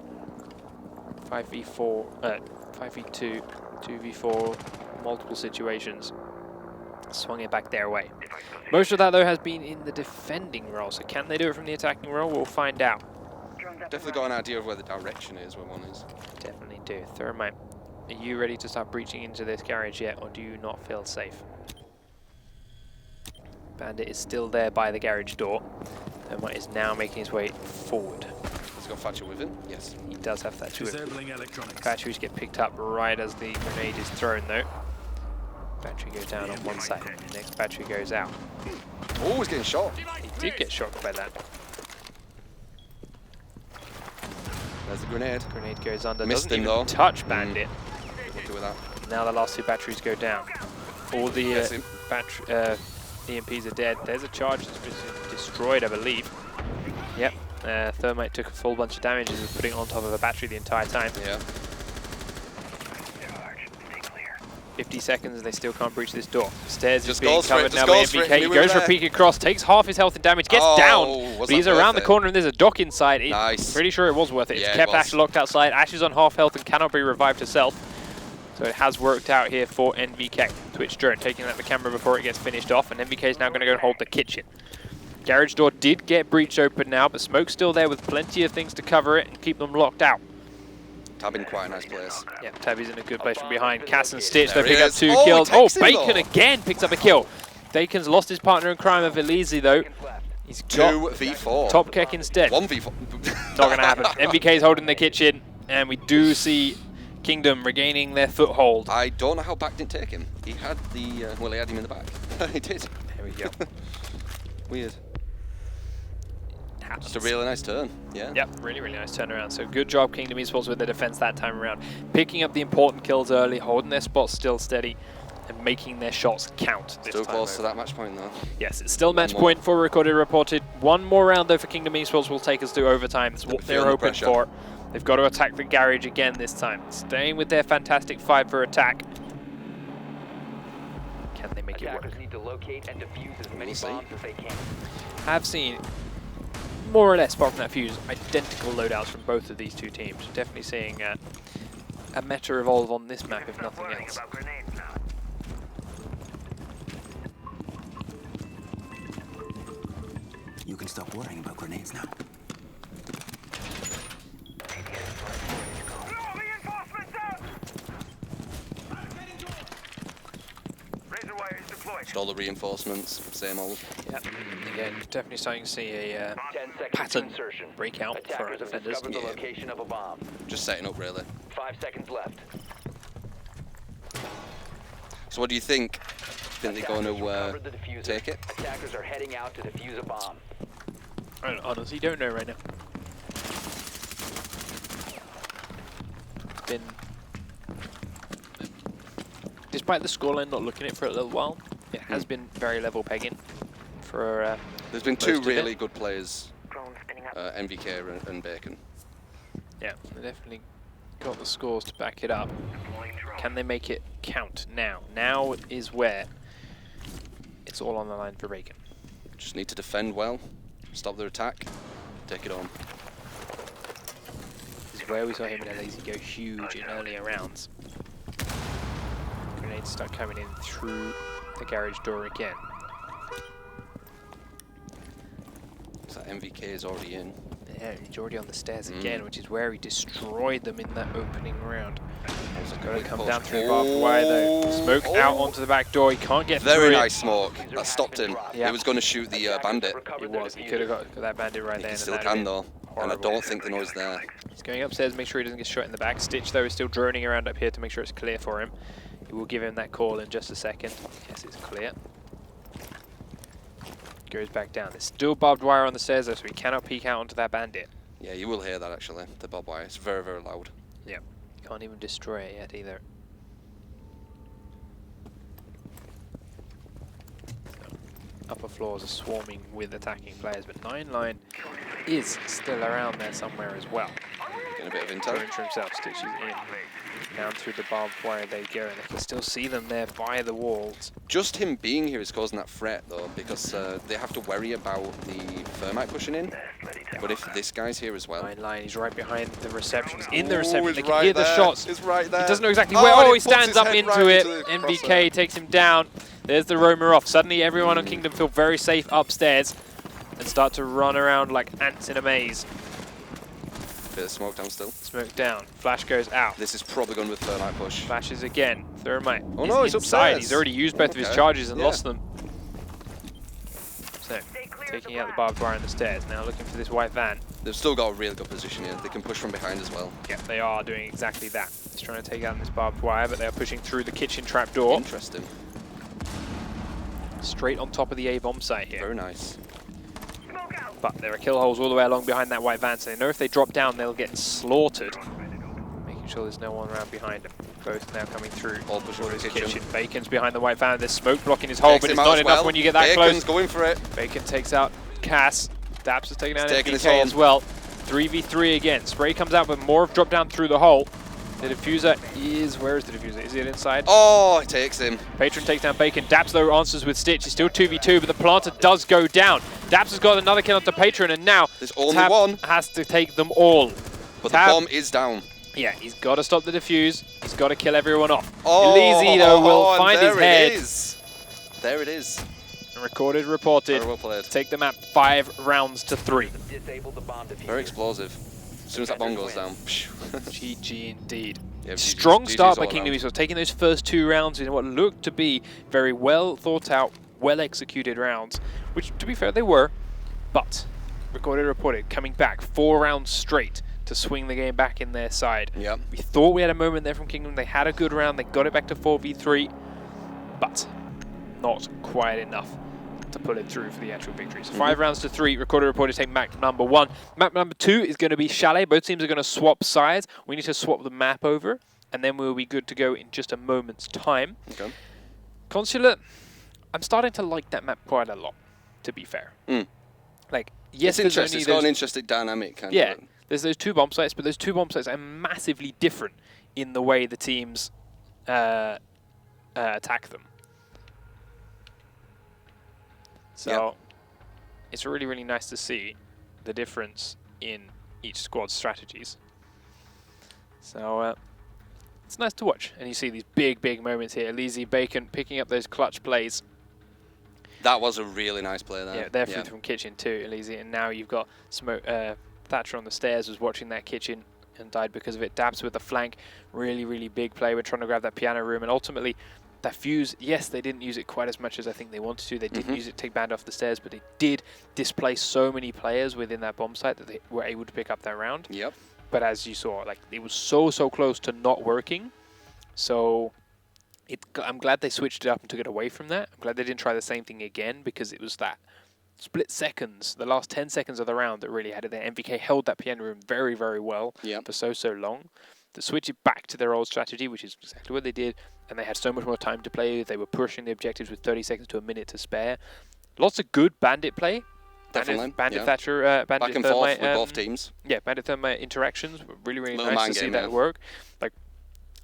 5v4, 5v2, 2v4, multiple situations. Swung it back their way. Most of that, though, has been in the defending role. So can they do it from the attacking role? We'll find out. Definitely got an idea of where the direction is, where one is. Definitely do. Thermite, are you ready to start breaching into this garage yet, or do you not feel safe? Bandit is still there by the garage door. Thermite is now making his way forward. He's got Thatcher with him. Yes. He does have Thatcher with him. Disabling electronics. Batteries get picked up right as the grenade is thrown, though. Battery goes down on one side. Next battery goes out. Oh, he's getting shot. He did get shocked by that. There's the grenade. Grenade goes under. Missed Doesn't him, even though. touch Bandit. Lucky with that. Now the last 2 batteries go down. All the Yes, him. EMPs are dead. There's a charge that's been destroyed, I believe. Yep. Thermite took a full bunch of damage as he was putting it on top of a battery the entire time. Yeah. 50 seconds, they still can't breach this door. Stairs is Just being goes for it, covered just now by goes for it, MVK. He knew we goes were for a there. peek across, takes half his health and damage, gets Oh, down, was but he's that around worth the it? corner and there's a dock inside. Nice. Pretty sure it was worth it. It's Yeah, it kept was. Ash locked outside. Ash is on half health and cannot be revived herself. So it has worked out here for NVK. Twitch drone taking out the camera before it gets finished off, and NVK is now going to go and hold the kitchen. Garage door did get breached open now, but Smoke's still there with plenty of things to cover it and keep them locked out. Tab in quite a nice place. Yeah, Tabby's in a good place from behind. Cass and Stitch, they There he pick up is. 2 Oh, kills. he Oh, takes him, Bacon though. again picks up a kill. Bacon's lost his partner in crime of Elise, though. He's got 2v4. Top Keck instead. 1v4. Not going to happen. MVK's holding the kitchen, and we do see Kingdom regaining their foothold. I don't know how back didn't take him. He had the, well, he had him in the back. He did. There we go. Weird. Happens. Just a really nice turn. Yeah. Yep, really, really nice turnaround. So good job, Kingdom eSports, with the defense that time around. Picking up the important kills early, holding their spots still steady, and making their shots count this Still time close to over. that match point, though. Yes, it's still match more. point for Reported. One more round, though, for Kingdom eSports will take us to overtime. That's what they're Feeling the hoping pressure. for. They've got to attack the garage again this time. Staying with their fantastic 5 for attack. Can they make it work? Attackers need to locate and defuse as many We'll see. bombs as they can. I've seen, more or less, apart from that fuse, identical loadouts from both of these 2 teams. Definitely seeing a meta evolve on this map, if nothing else. You can stop worrying about grenades now. Just all the reinforcements, same old. Yep. Again, definitely starting to see a 10 seconds to pattern insertion. break out for our Attackers have defenders. discovered the Yeah. location of a bomb. Just setting up, really. 5 seconds left. So what do you think? Think they're going Attackers recovered the to diffuser. take it? Attackers are heading out to defuse a bomb. I honestly don't know right now. It's been, despite the scoreline not looking at it for a little while, it has been very level pegging for There's been most 2 of really it. good players, MVK and Bacon. Yeah, they definitely got the scores to back it up. Can they make it count now? Now is where it's all on the line for Bacon. Just need to defend well, stop their attack, take it on. This is where we saw him and Elise go huge in earlier rounds. Grenades start coming in through the garage door again. So that MVK is already in. Yeah, he's already on the stairs again, which is where he destroyed them in that opening round. Also got to come down through barbed wire though. Smoke out onto the back door. He can't get through Very it. nice smoke. That stopped him. Yeah. He was going to shoot the bandit. He was. He could have got that bandit right there. He and still that'd have can been though. And I horrible. don't think the noise there. He's going upstairs, make sure he doesn't get shot in the back. Stitch though is still droning around up here to make sure it's clear for him. He will give him that call in just a second. Yes, it's clear. Goes back down. There's still barbed wire on the stairs though, so he cannot peek out onto that bandit. Yeah, you will hear that actually. The barbed wire. It's very, very loud. Yeah. Can't even destroy it yet either. So, upper floors are swarming with attacking players, but 9line is still around there somewhere as well. Getting a bit of intel. Going for himself, Stitch is in. Down through the barbed wire they go, and they can still see them there by the walls. Just him being here is causing that threat though, because they have to worry about the thermite pushing in. But if this guy's here as well. 9line, he's right behind the reception. He's in the reception, He's they can right hear there. the shots. It's right there. He doesn't know exactly Oh, where. and Oh, he he puts stands his up head into right it. into the MBK crosshair. takes him down. There's the roamer off. Suddenly everyone on Kingdom feel very safe upstairs and start to run around like ants in a maze. Bit of smoke down still. Smoke down. Flash goes out. This is probably going with thermite push. Flashes again. Thermite. Oh no, he's inside. upstairs. He's already used both of his Okay. charges and Yeah. lost them. So, taking out the barbed wire on the stairs. Now looking for this white van. They've still got a really good position here. They can push from behind as well. Yeah, they are doing exactly that. He's trying to take out this barbed wire, but they are pushing through the kitchen trap door. Interesting. Straight on top of the A-bomb site here. Very nice. But there are kill holes all the way along behind that white van, so they know if they drop down, they'll get slaughtered. Making sure there's no one around behind them. Both now coming through. All pushing through the kitchen. Bacon's behind the white van. There's smoke blocking his hole, Takes but him it's out not as enough well. when you get that Bacon's close. going for it. Bacon takes out Cass. Daps has taken out taking his MBK home. as well. 3v3 again. Spray comes out, but more have dropped down through the hole. The diffuser is... Where is the diffuser? Is it inside? Oh, it takes him. Patron takes down Bacon. Daps, though, answers with Stitch. It's still 2v2, but the planter does go down. Daps has got another kill onto Patron, and now There's only Tab one. has to take them all. But Tab, the bomb is down. yeah, he's got to stop the diffuse. He's got to kill everyone off. Oh, Elise, though, will and find his there head. it is. There it is. Recorded, reported. Very well played. Take the map 5 rounds to 3. Disable the bomb diffuser. Very explosive. As soon as that bomb goes down. GG indeed. Yeah, Strong GG's start by all Kingdom around. eSports, taking those first 2 rounds in what looked to be very well thought out, well executed rounds, which to be fair they were, but recorded, reported, coming back 4 rounds straight to swing the game back in their side. Yep. We thought we had a moment there from Kingdom, they had a good round, they got it back to 4v3, but not quite enough to pull it through for the actual victory. So 5 rounds to 3, recorded, reported, take map number 1. Map number 2 is going to be Chalet. Both teams are going to swap sides. We need to swap the map over, and then we'll be good to go in just a moment's time. Okay. Consulate, I'm starting to like that map quite a lot, to be fair. Like, yes, It's there's interesting. only It's got an those, interesting dynamic. Kind yeah, of. there's those 2 bomb sites, but those 2 bomb sites are massively different in the way the teams attack them. So it's really, really nice to see the difference in each squad's strategies. So it's nice to watch. And you see these big, big moments here. Elise, Bacon picking up those clutch plays. That was a really nice play there. Yeah, they're through from kitchen too, Elise. And now you've got Smoke, Thatcher on the stairs was watching that kitchen and died because of it. Daps with the flank. Really, really big play. We're trying to grab that piano room. And ultimately, that fuse, yes, they didn't use it quite as much as I think they wanted to. They didn't use it to take Band off the stairs, but they did displace so many players within that bomb site that they were able to pick up that round. Yep. But as you saw, like it was so close to not working. So I'm glad they switched it up and took it away from that. I'm glad they didn't try the same thing again, because it was that split seconds, the last 10 seconds of the round that really had it there. MVK held that piano room very, very well for so long. To switch it back to their old strategy, which is exactly what they did, and they had so much more time to play. They were pushing the objectives with 30 seconds to a minute to spare. Lots of good bandit play. Definitely. Bandit Thatcher, Bandit Back and Thermite, forth with both teams. Yeah, Bandit Thermite interactions were really, really Little nice man to see game, that yeah. work. Like,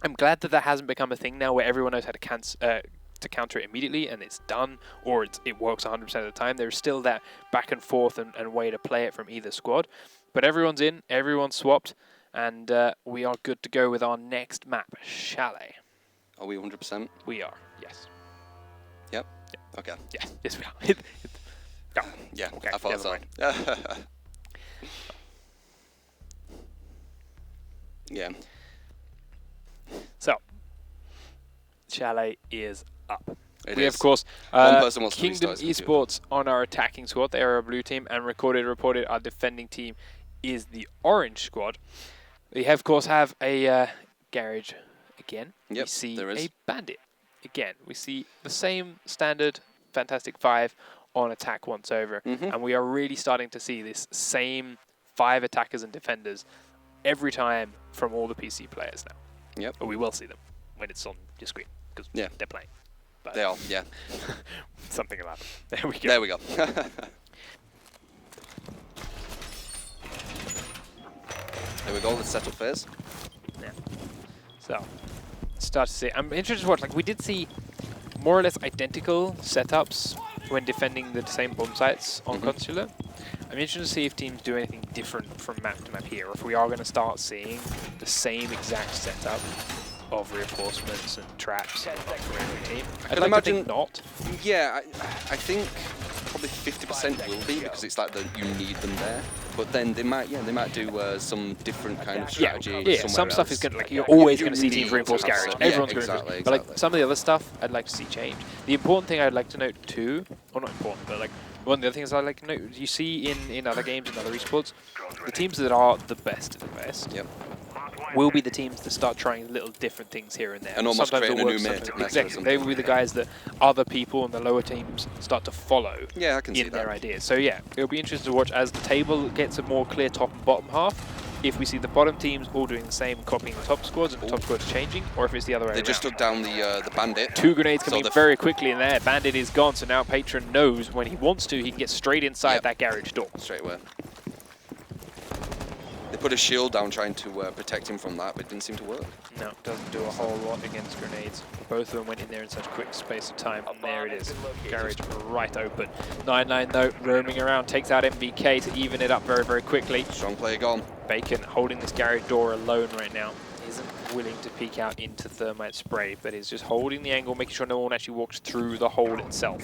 I'm glad that that hasn't become a thing now where everyone knows how to counter it immediately and it's done, or it works 100% of the time. There's still that back and forth and way to play it from either squad. But everyone's in, everyone's swapped, and we are good to go with our next map, Chalet. Are we 100%? We are, yes. Yep. Okay. Yes, we are. No. Yeah, Okay, I thought never so. mind. Yeah. So, Chalet is up. It We is. of course, One person wants to Kingdom restart his eSports on our attacking squad. They are a blue team, and recorded, reported, our defending team is the orange squad. We of course have a garage again. Yep, we see there is. a bandit again. We see the same standard Fantastic 5 on attack once over, and we are really starting to see this same 5 attackers and defenders every time from all the PC players now. Yep. But we will see them when it's on your screen because they're playing. But They are, yeah. something will happen. There we go. There we go. There we go, the setup phase. Yeah. So, start to see. I'm interested to watch. Like, we did see more or less identical setups when defending the same bomb sites on Consular. I'm interested to see if teams do anything different from map to map here, or if we are going to start seeing the same exact setup of reinforcements and traps for every team. I'd like to think not. Yeah, I think probably 50% will be because it's like you need them there. But then they might do some different kind of strategy. Yeah, some stuff is going to, like, you're always going to see teams reinforce garage. Everyone's going to reinforce. But like some of the other stuff, I'd like to see change. The important thing I'd like to note too, or not important, but like one of the other things I'd like to note, you see in other games, in other esports, the teams that are the best of the best will be the teams that start trying little different things here and there. And almost sometimes creating a new sometimes meta. Exactly. They will be the guys that other people and the lower teams start to follow I can see in their that. ideas. So yeah, it'll be interesting to watch as the table gets a more clear top and bottom half. If we see the bottom teams all doing the same, copying the top squads, and the top squads changing, or if it's the other way around. They just took down the bandit. 2 grenades coming in very quickly in there. Bandit is gone, so now Patron knows when he wants to, he can get straight inside that garage door. Straight away. They put a shield down trying to protect him from that, but it didn't seem to work. No, doesn't do a whole lot against grenades. Both of them went in there in such quick space of time, and there it is. Garage right open. 9-9 though, roaming around, takes out MVK to even it up very, very quickly. Strong play gone. Bacon holding this garage door alone right now. Isn't willing to peek out into thermite spray, but is just holding the angle, making sure no one actually walks through the hole itself.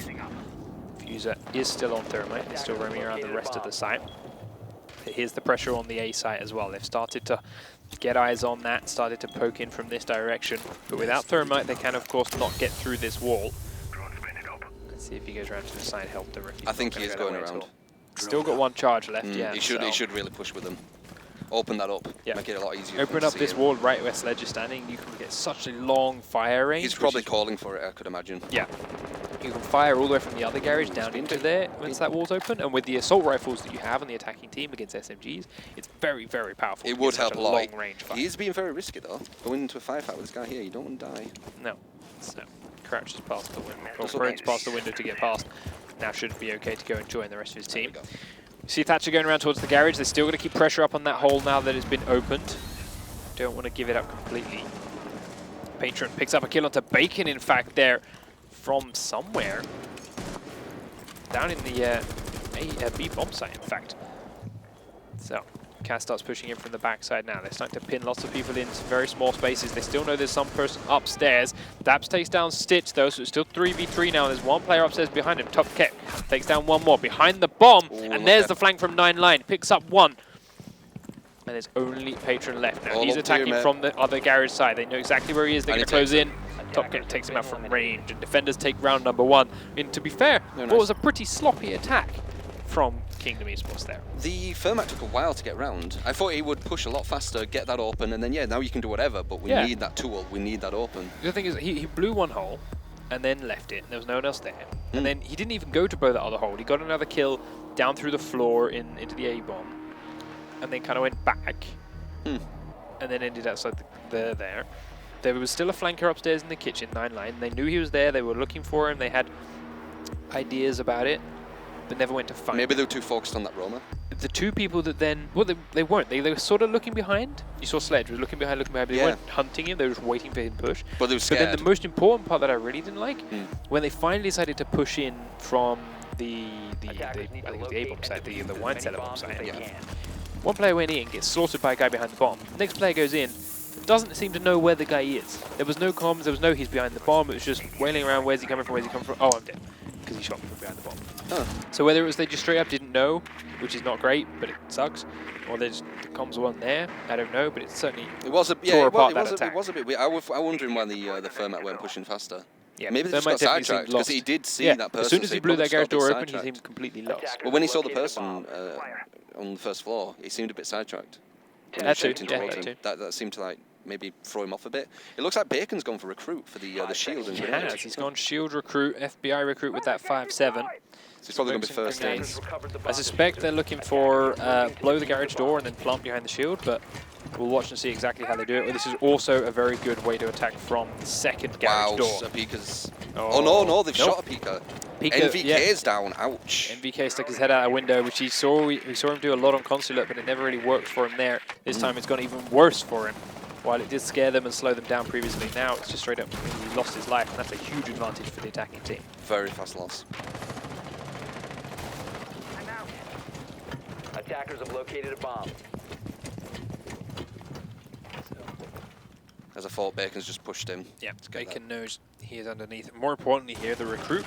Fuser is still on thermite, he's still roaming around the rest of the site. Here's the pressure on the A site as well. They've started to get eyes on that, started to poke in from this direction. But without thermite, they can, of course, not get through this wall. Let's see if he goes around to the side, help directly. I think he is going around. Still got 1 charge left, yeah. He should really push with them. Open that up, make it a lot easier. Open up this wall right where Sledge is standing, you can get such a long fire range. He's probably calling for it, I could imagine. Yeah. You can fire all the way from the other garage down into there once that wall's open, and with the assault rifles that you have on the attacking team against SMGs, it's very, very powerful. It would help a lot. Long range fire. He is being very risky though. Going into a firefight with this guy here, you don't want to die. No. So, crouches past the window, or prones past the window to get past. Now should be okay to go and join the rest of his team. See Thatcher going around towards the garage. They're still going to keep pressure up on that hole now that it's been opened. Don't want to give it up completely. Patron picks up a kill onto Bacon, in fact, there from somewhere. Down in the B bomb site, in fact. So, Cass starts pushing in from the backside now. They're starting to pin lots of people into very small spaces. They still know there's some person upstairs. Daps takes down Stitch though, so it's still 3v3 now. There's 1 player upstairs behind him. Top Keck takes down 1 more behind the bomb. And there's the flank from 9-Line. Picks up 1. And there's only Patron left now. He's attacking from the other garage side. They know exactly where he is. They're going to close in. Top Keck takes him out from range. And defenders take round number 1. And to be fair, it was a pretty sloppy attack from Kingdom eSports there. The Thermite took a while to get round. I thought he would push a lot faster, get that open, and then now you can do whatever, but we need that tool, we need that open. The thing is, he blew 1 hole, and then left it, and there was no one else there. And then he didn't even go to blow that other hole. He got another kill down through the floor into the A-bomb, and then kind of went back, and then ended outside there. There was still a flanker upstairs in the kitchen, 9-Line. They knew he was there, they were looking for him, they had ideas about it, but never went to find Maybe him. they were too focused on that Roma. The 2 people that then, well, they weren't. They were sort of looking behind. You saw Sledge was looking behind, but they weren't hunting him. They were just waiting for him to push. But they were scared. But then the most important part that I really didn't like, when they finally decided to push in from the I think it was the A-bomb side, the wine cellar bomb side. One player went in, gets slaughtered by a guy behind the bomb. Next player goes in, doesn't seem to know where the guy is. There was no comms, there was no he's behind the bomb. It was just wailing around, where's he coming from, where's he coming from? Oh, I'm dead. Because he shot me from behind the bomb. So whether it was they just straight up didn't know, which is not great, but it sucks, or the comms weren't there, I don't know, but it certainly tore apart that attack. It was a bit weird. I was wondering why the Thermite weren't pushing faster. Yeah, maybe they just got sidetracked because he did see that person. As soon as he blew that garage door open, he sidetracked. seemed completely lost. Well, when he saw the person on the first floor, he seemed a bit sidetracked. That too, That seemed to maybe throw him off a bit. It looks like Bacon's gone for recruit for the shield and He grenade. has. He's gone shield recruit, FBI recruit with that 5-7. So he's probably going to be first in. Grenades. I suspect they're looking for blow the garage door and then plant behind the shield, but we'll watch and see exactly how they do it. This is also a very good way to attack from the second garage door. Wow, Pika's... Oh, no, they've shot a Pika. NVK's down, ouch. NVK stuck his head out a window, which we saw him do a lot on Consulate, but it never really worked for him there. This time it's gone even worse for him. While it did scare them and slow them down previously, now it's just straight up, he lost his life, and that's a huge advantage for the attacking team. Very fast loss. Attackers have located a bomb. As I thought, Bacon's just pushed him. Yeah, Bacon knows he is underneath. More importantly here, the recruit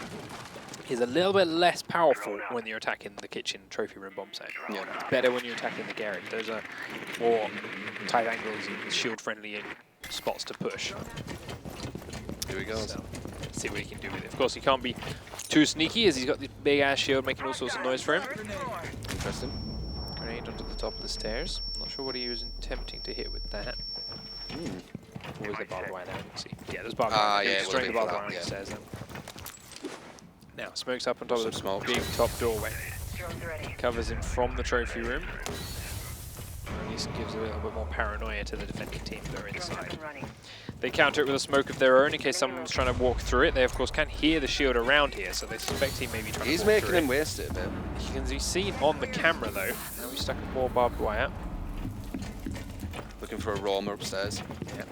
is a little bit less powerful when you're attacking the kitchen trophy room bomb site. Yeah. It's better when you're attacking the garage. Those are more tight angles and shield-friendly spots to push. Here he goes. So, let's see what he can do with it. Of course, he can't be too sneaky as he's got this big-ass shield making all sorts of noise for him. Interesting. Grenade onto the top of the stairs. Not sure what he was attempting to hit with that. Or was there barbed wire there? Let's see. Yeah, there's barbed wire. Yeah, destroying the barbed wire on the stairs then. Now, smoke's up on top of the smoke. big top doorway. Covers him from the trophy room. At least gives a little bit more paranoia to the defending team that are inside. They counter it with a smoke of their own in case someone's trying to walk through it. They, of course, can hear the shield around here, so they suspect he may be trying to walk through it. He's making him waste it a bit. He can be seen on the camera, though. Now he's stuck more barbed wire. Looking for a roamer upstairs. Yeah.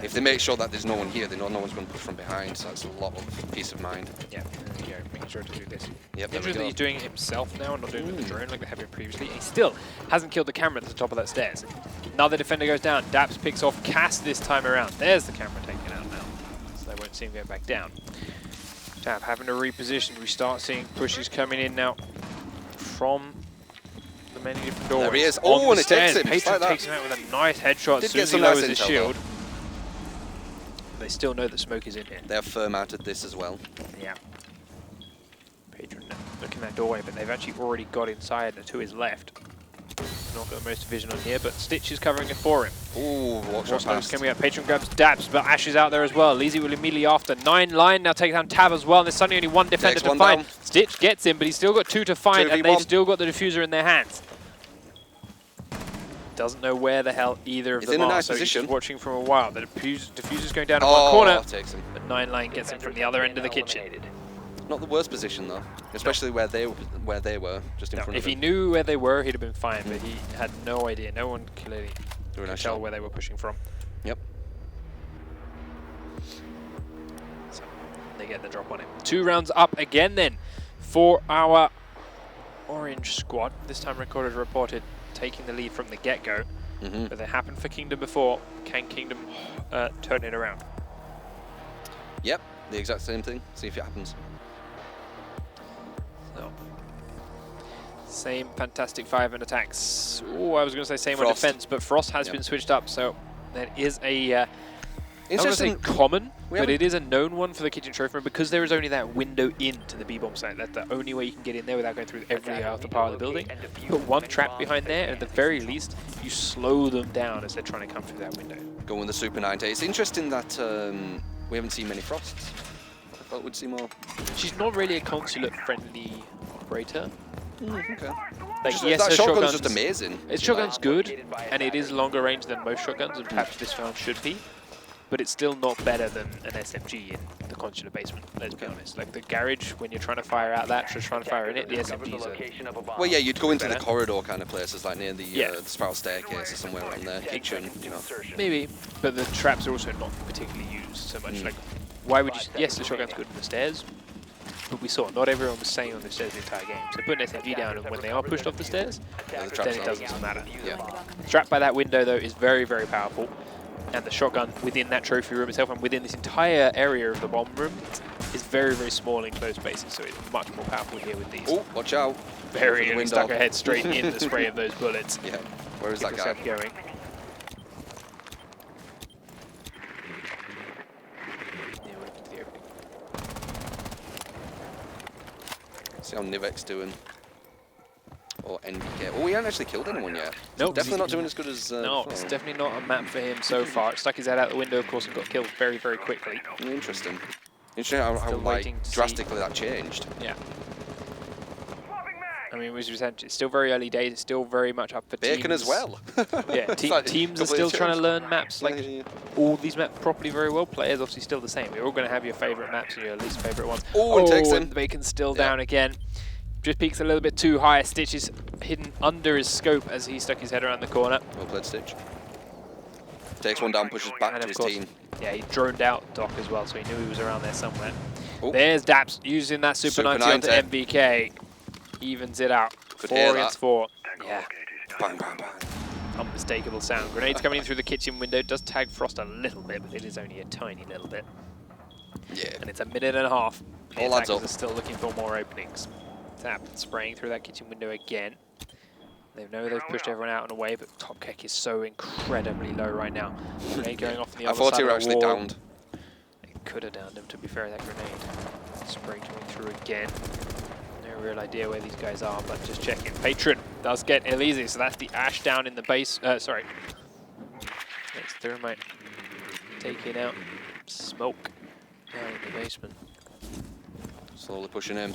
If they make sure that there's no one here, they know no one's going to push from behind, so that's a lot of peace of mind. Yeah, there you go, making sure to do this. Yep, there we Interesting go. that he's doing it himself now and not doing it with the drone like they have been previously. He still hasn't killed the camera at the top of that stairs. Another defender goes down. Daps picks off Cass this time around. There's the camera taken out now, so they won't see him go back down. Tab having to reposition. We start seeing pushes coming in now from the many different doors. There he is. On Oh, the and it takes stairs. him. Just Patron like that. takes him out with a nice headshot Did as soon get as he some nice lowers his intel, shield. though. They still know that smoke is in here. They have firm-mounted this as well. Yeah. Patron looking at that doorway, but they've actually already got inside and to his left. Not got the most vision on here, but Stitch is covering it for him. Ooh, walks right Smoke's past. coming out. Patron grabs Daps, but Ash is out there as well. Leezy will immediately after. 9 line now take down Tab as well. And there's suddenly only one defender Takes to one find. down. Stitch gets him, but he's still got 2 to find, and 2v1. they've still got the diffuser in their hands. Doesn't know where the hell either of He's them in a are, nice so he's position. just watching from a while. The diffuser's going down in one corner, Takes him. but 9 line gets him from the other end of the kitchen. Not the worst position though, especially where they were, just in front If of he him. knew where they were, he'd have been fine, but he had no idea. No one clearly Doing a could nice tell shot. where they were pushing from. Yep. So they get the drop on him. 2 rounds up again then for our orange squad. This time Recorded reported taking the lead from the get-go, but it happened for Kingdom before. Can Kingdom turn it around? Yep, the exact same thing. See if it happens. So, same fantastic 5 in attacks. Oh, I was going to say same on Frost. defense, but Frost has been switched up, so that is a I don't want to say Interesting. common, We but haven't- it is a known one for the kitchen trophy room because there is only that window into the B-bomb site. That's the only way you can get in there without going through every other part of the building. Put one trap behind there, and at the very least, you slow them down as they're trying to come through that window. Going with the Super 90. It's interesting that we haven't seen many Frosts. I thought we'd see more. She's not really a consulate-friendly operator. Okay. Like, Just, yes, that her shotgun's just amazing. Its shotgun's good, and it is longer range than most shotguns, and perhaps this round should be. But it's still not better than an SMG in the consular basement, let's be honest. Like the garage, when you're trying to fire out that, just trying to fire in it, the SMGs are... Well, yeah, you'd go into the better. corridor kind of places, like near the, Yeah. the spiral staircase or somewhere around there. Kitchen, you know. Maybe, but the traps are also not particularly used so much. Like, why would you... Yes, the shotgun's good in the stairs, but we saw not everyone was staying on the stairs the entire game. So put an SMG down, and when they are pushed off the stairs, Yeah, the then traps it are- doesn't matter. Yeah. Trap by that window, though, is very, very powerful. And the shotgun within that trophy room itself and within this entire area of the bomb room is very, very small in closed spaces, so it's much more powerful here with these. Oh, watch out. Very the nearly window. stuck her head straight in the spray of those bullets. Yeah. Where is Keep that guy? herself going. Yeah, we'll get to the opening. See how Nivek's doing. or NBK. Oh, we haven't actually killed anyone yet. No, Definitely not doing as good as no, before. it's definitely not a map for him so far. It stuck his head out the window, of course, and got killed very, very quickly. Interesting. Interesting how Still like, waiting to see. drastically that changed. Yeah. I mean, as we said, it's still very early days. It's still very much up for Bacon teams. as well. Yeah, It's like teams are completely still trying to changed. learn maps, like Yeah. all these maps properly very well. Players obviously still the same. You're all going to have your favourite maps and your least favourite ones. Oh, and takes him. And Bacon's still down again. Just peeks a little bit too high. Stitch is hidden under his scope as he stuck his head around the corner. Well played, Stitch. Takes one down, pushes back And to of his course, team. yeah, he droned out Doc as well, so he knew he was around there somewhere. Oh. There's Daps using that Super 90 onto 90. MBK. Evens it out. Could 4 hear against that. 4. Yeah. Bang, bang, bang. Unmistakable sound. Grenades coming in through the kitchen window. Does tag Frost a little bit, but it is only a tiny little bit. Yeah. And it's a minute and a half. The All adds attackers up. are still looking for more openings. Tap spraying through that kitchen window again. They know they've pushed everyone out and away, but top kick is so incredibly low right now. Grenade going off on the I other thought side he were of the actually wall. downed. It could have downed him, to be fair, that grenade. Spray coming through again. No real idea where these guys are, but just checking. Patron does get Elise, so that's the Ash down in the base. Sorry. It's Thermite taking out Smoke down in the basement. Slowly pushing in.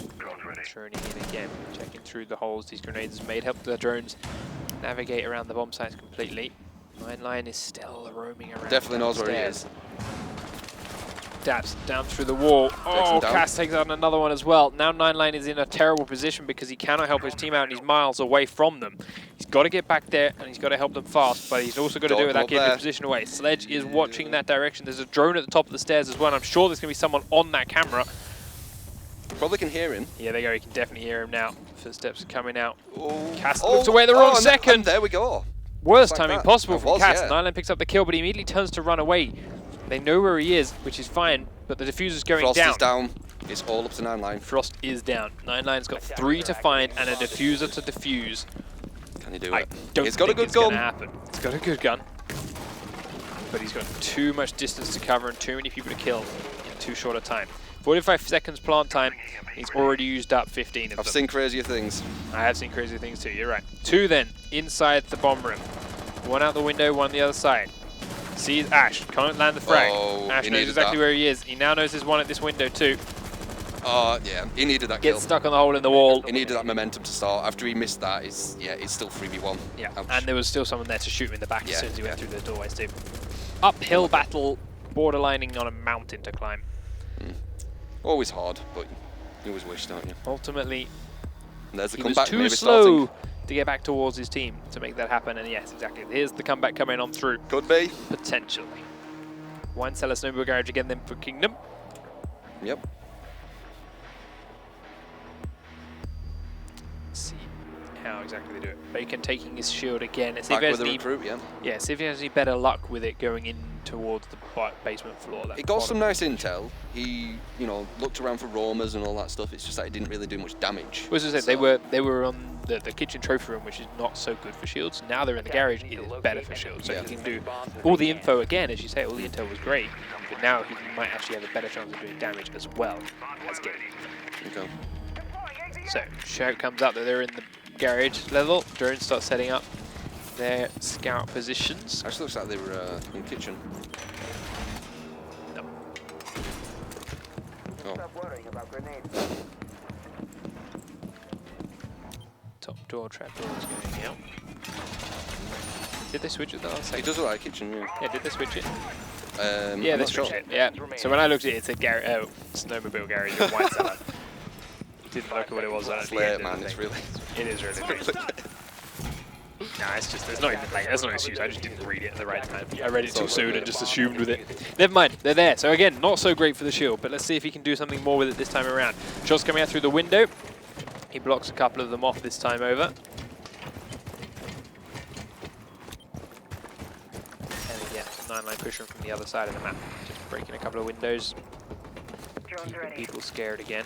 Turning in again, checking through the holes these grenades have made. Help the drones navigate around the bomb sites completely. Line is still roaming around. Definitely knows where he downstairs. is. Daps down through the wall. Oh, him down. Cass takes out another one as well. Now 9line is in a terrible position because he cannot help his team out and he's miles away from them. He's got to get back there and he's got to help them fast, but he's also got to do it Don't without go giving his there. position away. Sledge is watching that direction. There's a drone at the top of the stairs as well. And I'm sure there's going to be someone on that camera. Probably can hear him. Yeah, there you go. You can definitely hear him now. Footsteps are coming out. Oh. Cass looks away at the wrong second. And there we go. Worst Just like timing that. possible It from was, Cass. yeah. 9line picks up the kill, but he immediately turns to run away. They know where he is, which is fine, but the diffuser's going Frost down. is down. It's all up to 9line. Frost is down. 9line's got 3 to find and a diffuser to defuse. Can he do I it? don't He's got a think good it's going to gun. happen. He's got a good gun, but he's got too much distance to cover and too many people to kill in too short a time. 45 seconds plant time. He's already used up 15 of I've them. seen crazier things. I have seen crazy things too, you're right. 2 then, inside the bomb room. 1 out the window, 1 the other side. Sees Ash, can't land the frag. Oh, Ash he knows needed exactly that. where he is. He now knows there's 1 at this window too. Oh, yeah. He needed that kill. Gets stuck on the hole in the wall. He needed that momentum to start. After he missed that, it's still 3v1. Yeah, Ouch. and there was still someone there to shoot him in the back as Yeah, soon as he went yeah. through the doorways too. Uphill battle, borderlining on a mountain to climb. Always hard, but you always wish, don't you? Ultimately, And there's the he was comeback too maybe slow starting. to get back towards his team to make that happen, and yes, exactly. Here's the comeback coming on through, Could be. potentially. Wine Cellar Snowmobile Garage again then for Kingdom. Yep. Let's see how exactly they do it. Bacon taking his shield again. Let's see Back if with there's the any, recruit, yeah. yeah, see if he has any better luck with it going in towards the basement floor. That He got bottom. some nice intel. He, looked around for roamers and all that stuff. It's just that it didn't really do much damage. Well, as I said, they were on the kitchen trophy room, which is not so good for shields. Now they're in the garage, it is better for shields. So Yeah. he can do all the info again, as you say, all the intel was great, but now he might actually have a better chance of doing damage as well as getting info. Okay. So, shout comes out that they're in the garage level. Drones start setting up their scout positions. Actually looks like they were in the kitchen. No. Oh. Top door, trap door is going out. Did they switch it the last It second? does look like a kitchen, yeah. Yeah, did they switch it? Yeah, Yeah, they switched it. Yeah. So when I looked at it, it's a snowmobile garage in White Cellar. Didn't look at what it was at It's the late, end. man. It's really. It is really late. Nah, it's just, there's not even like, that's not an excuse. I just didn't read it at the right time. I read it too soon and just assumed with it. Never mind, they're there. So again, not so great for the shield, but let's see if he can do something more with it this time around. Shots coming out through the window. He blocks a couple of them off this time over. And again, 9line pushing from the other side of the map. Just breaking a couple of windows. Keeping people scared again.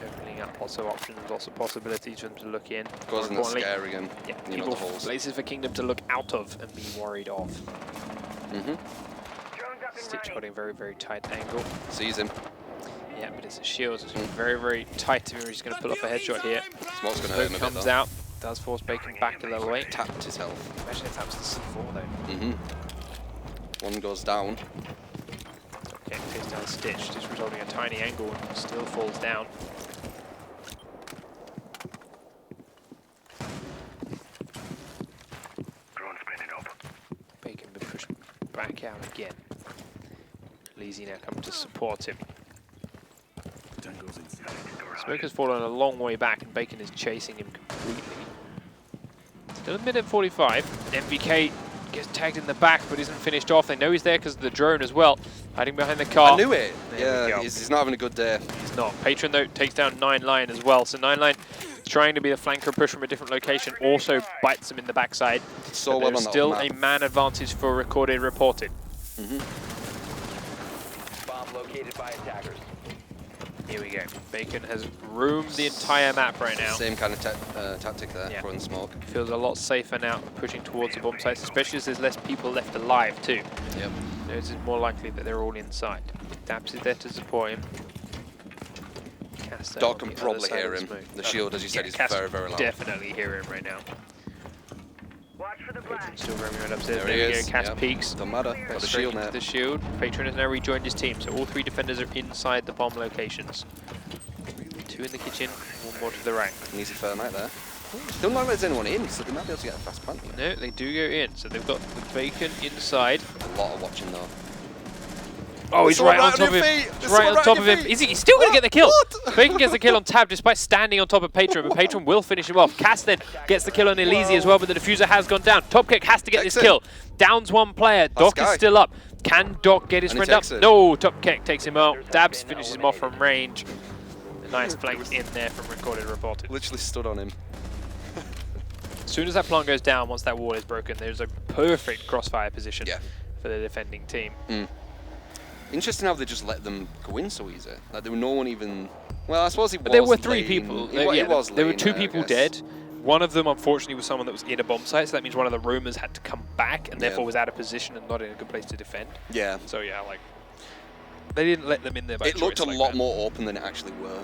Opening up also options, lots of possibilities for them to look in. Causing More the importantly, scare again. yeah, You know, people, the holes. places for Kingdom to look out of and be worried of. Mm-hmm. Stitch holding very, very tight angle. Sees him. Yeah, but it's the shields. It's very, very tight to him. He's going to pull off a headshot here. Smoke's going to hurt him a bit, Comes though. out, does force Bacon back a little way. Tapped his health. Imagine if that was the C4 though. One goes down. Okay, takes down Stitch, just resulting in a tiny angle and still falls down. Bacon been pushed back out again. Leezy now coming to support him. Smoke has fallen a long way back and Bacon is chasing him completely. Still a minute 45. MVK gets tagged in the back but isn't finished off. They know he's there because of the drone as well. Hiding behind the car. I knew it. There Yeah, he's not having a good day. He's not. Patron though takes down 9line as well. So 9line trying to be the flanker push from a different location. Also bites him in the backside. So but well on there's that still map. a man advantage for recorded reported. Bomb located by attackers. Here we go. Bacon has roomed the entire map right now. Same kind of tactic there, Yeah. throwing smoke. Feels a lot safer now pushing towards the bomb sites, especially as there's less people left alive too. Yep. It's more likely that they're all inside. Dabs is there to support him. Cass there Doc on can the other probably side hear of him. smoke. The shield, as you said, Yeah, is Cass very, very loud. definitely hear him right now. Patron still roaming right upstairs. There he we is. go. Cass Yep. peeks. Don't matter. Got Goes the straight shield into now. the shield. Patron has now rejoined his team, so all 3 defenders are inside the bomb locations. 2 in the kitchen, 1 more to the right. An easy fair night there. Don't look like there's anyone in, so they might be able to get a fast plant. No, they do go in, so they've got the Bacon inside. A lot of watching though. Oh, he's someone right on right top on of your him. feet. He's There's right someone on right top on of your him. feet. He's still going to get the kill. What? Bacon gets the kill on Tab despite standing on top of Patron, but Patron will finish him off. Cass then gets the kill on Elise as well, but the diffuser has gone down. Topkick has to get this kill. Downs 1 player. Doc is still up. Can Doc get his And he friend up? takes it. No, Topkick takes him out. Dabs finishes him off from range. A nice flank in there from recorded reported. Literally stood on him. As soon as that plant goes down, once that wall is broken, there's a perfect crossfire position for the defending team. Interesting how they just let them go in so easy. Like there were no one even. Well, I suppose it was. But there were 3 lane. people. It was there were lane, 2 I people guess. dead. One of them, unfortunately, was someone that was in a bomb site, so that means one of the roamers had to come back and therefore was out of position and not in a good place to defend. Yeah. So yeah, like they didn't let them in there by It looked a choice lot like that. more open than it actually were.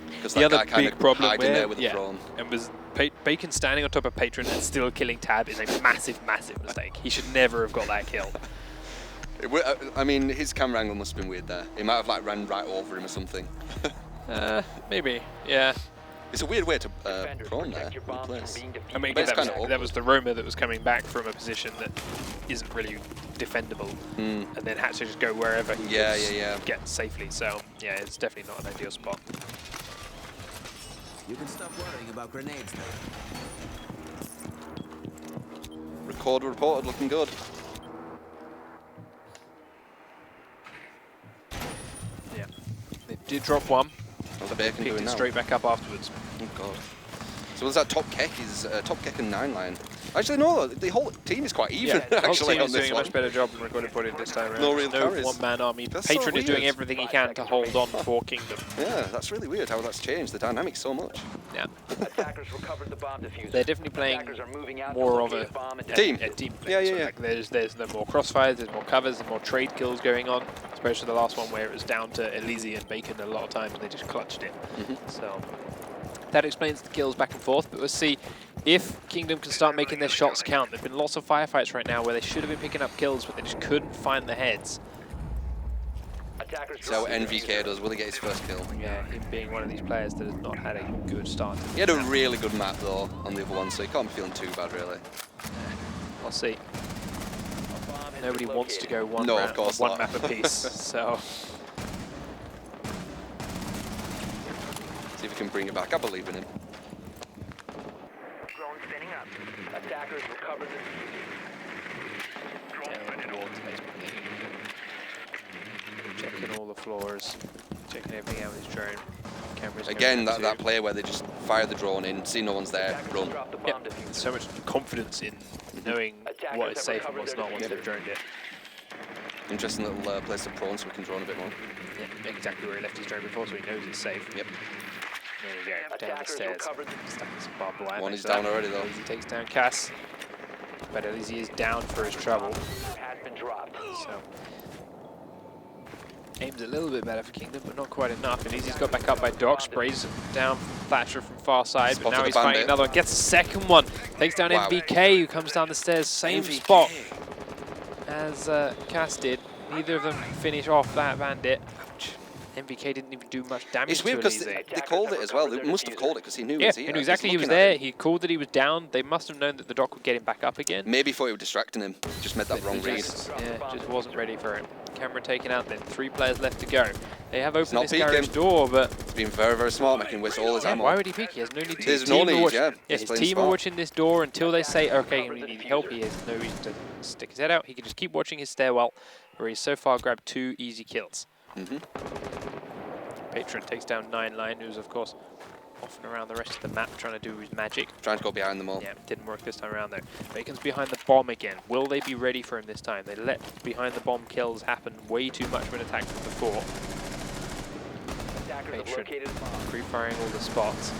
Because The that other guy kind big of problem hiding there with the yeah, drone. and was Bacon standing on top of Patron and still killing Tab is a massive, massive mistake. He should never have got that kill. I mean, his camera angle must have been weird there. He might have like ran right over him or something. Maybe, yeah. It's a weird way to Defenders, prone there. protect your Good bombs place. from being defused. I mean, But it's that was, kinda that was the roamer that was coming back from a position that isn't really defendable, and then had to just go wherever he could get safely. So yeah, it's definitely not an ideal spot. You can stop worrying about grenades now. Record reported, looking good. Yeah, they did drop 1. What's Bacon Picked doing it now? straight back up afterwards. Oh god. So was that top kick? Is top kick and 9line? Actually, no. The whole team is quite even. Yeah, the whole actually, team on is this doing a one. much better job than recorded reported this time around. No real There's carries. one-man army. That's so Patron is doing weird. everything he can to hold on for Kingdom. Yeah, that's really weird how that's changed the dynamic so much. Yeah, Attackers recovered the bomb diffuser. they're definitely playing Attackers are moving out more to of locate a bomb and team. defuse it. team play. Yeah, So, yeah. like, there's no more crossfires, there's more covers, there's more trade kills going on. Especially the last one where it was down to Elise and Bacon a lot of times and they just clutched it. So that explains the kills back and forth, but we'll see if Kingdom can start making their shots count. There've been lots of firefights right now where they should have been picking up kills, but they just couldn't find the heads. Attackers So dropped the NVK diffuser. does. Will he get his first kill? Yeah, him being one of these players that has not had a good start. He had a really good map though on the other one, so he can't be feeling too bad really. We'll see. A bomb has Nobody been wants to located. go one No, of round, course one not. map apiece. So See if he can bring it back. I believe in him. Attackers recovered the checking all the floors, checking everything out with his drone. Cameras going Again, around that too. play where they just fire the drone in, see no one's there, Attackers run. dropped the Yeah, bomb diffuser. so much confidence in knowing Attackers what is have safe and recovered what's their not once diffuser. they've droned it. Interesting little place to prone so we can drone a bit more. Yeah, exactly where he left his drone before, so he knows it's safe. Yep. There we go, down the Attackers stairs. recovered the Stuck in some barbed wire. One thanks is to down that. already, though. Elise takes down Cass, but Elise is down for his trouble. has been dropped. So Aim's a little bit better for Kingdom, but not quite enough. And Easy's got back up by Doc, sprays down Thatcher from far side, but now he's fighting another one. Gets a second one, takes down MVK, who comes down the stairs, same spot as Cass did. Neither of them finish off that bandit. MVK didn't even do much damage. It's weird because they called it as well. They must have called it because he knew he was here. He knew exactly he was there. He called that he was down. They must have known that the Doc would get him back up again. Maybe thought he was distracting him. Just made that wrong read. Just wasn't ready for him. Camera taken out then. 3 players left to go. They have opened this garage door, but... He's been very, very smart, making waste all his ammo. Why would he peek? He has no need to. There's no need, his team are watching this door until they say, okay, we need help. He has no reason to stick his head out. He can just keep watching his stairwell, where he's so far grabbed 2 easy kills. Patron takes down 9line, who's of course off and around the rest of the map trying to do his magic. Trying to go behind them all. Yeah, didn't work this time around though. Bacon's behind the bomb again. Will they be ready for him this time? They let behind the bomb kills happen way too much when attacked from before. Patron pre-firing all the spots.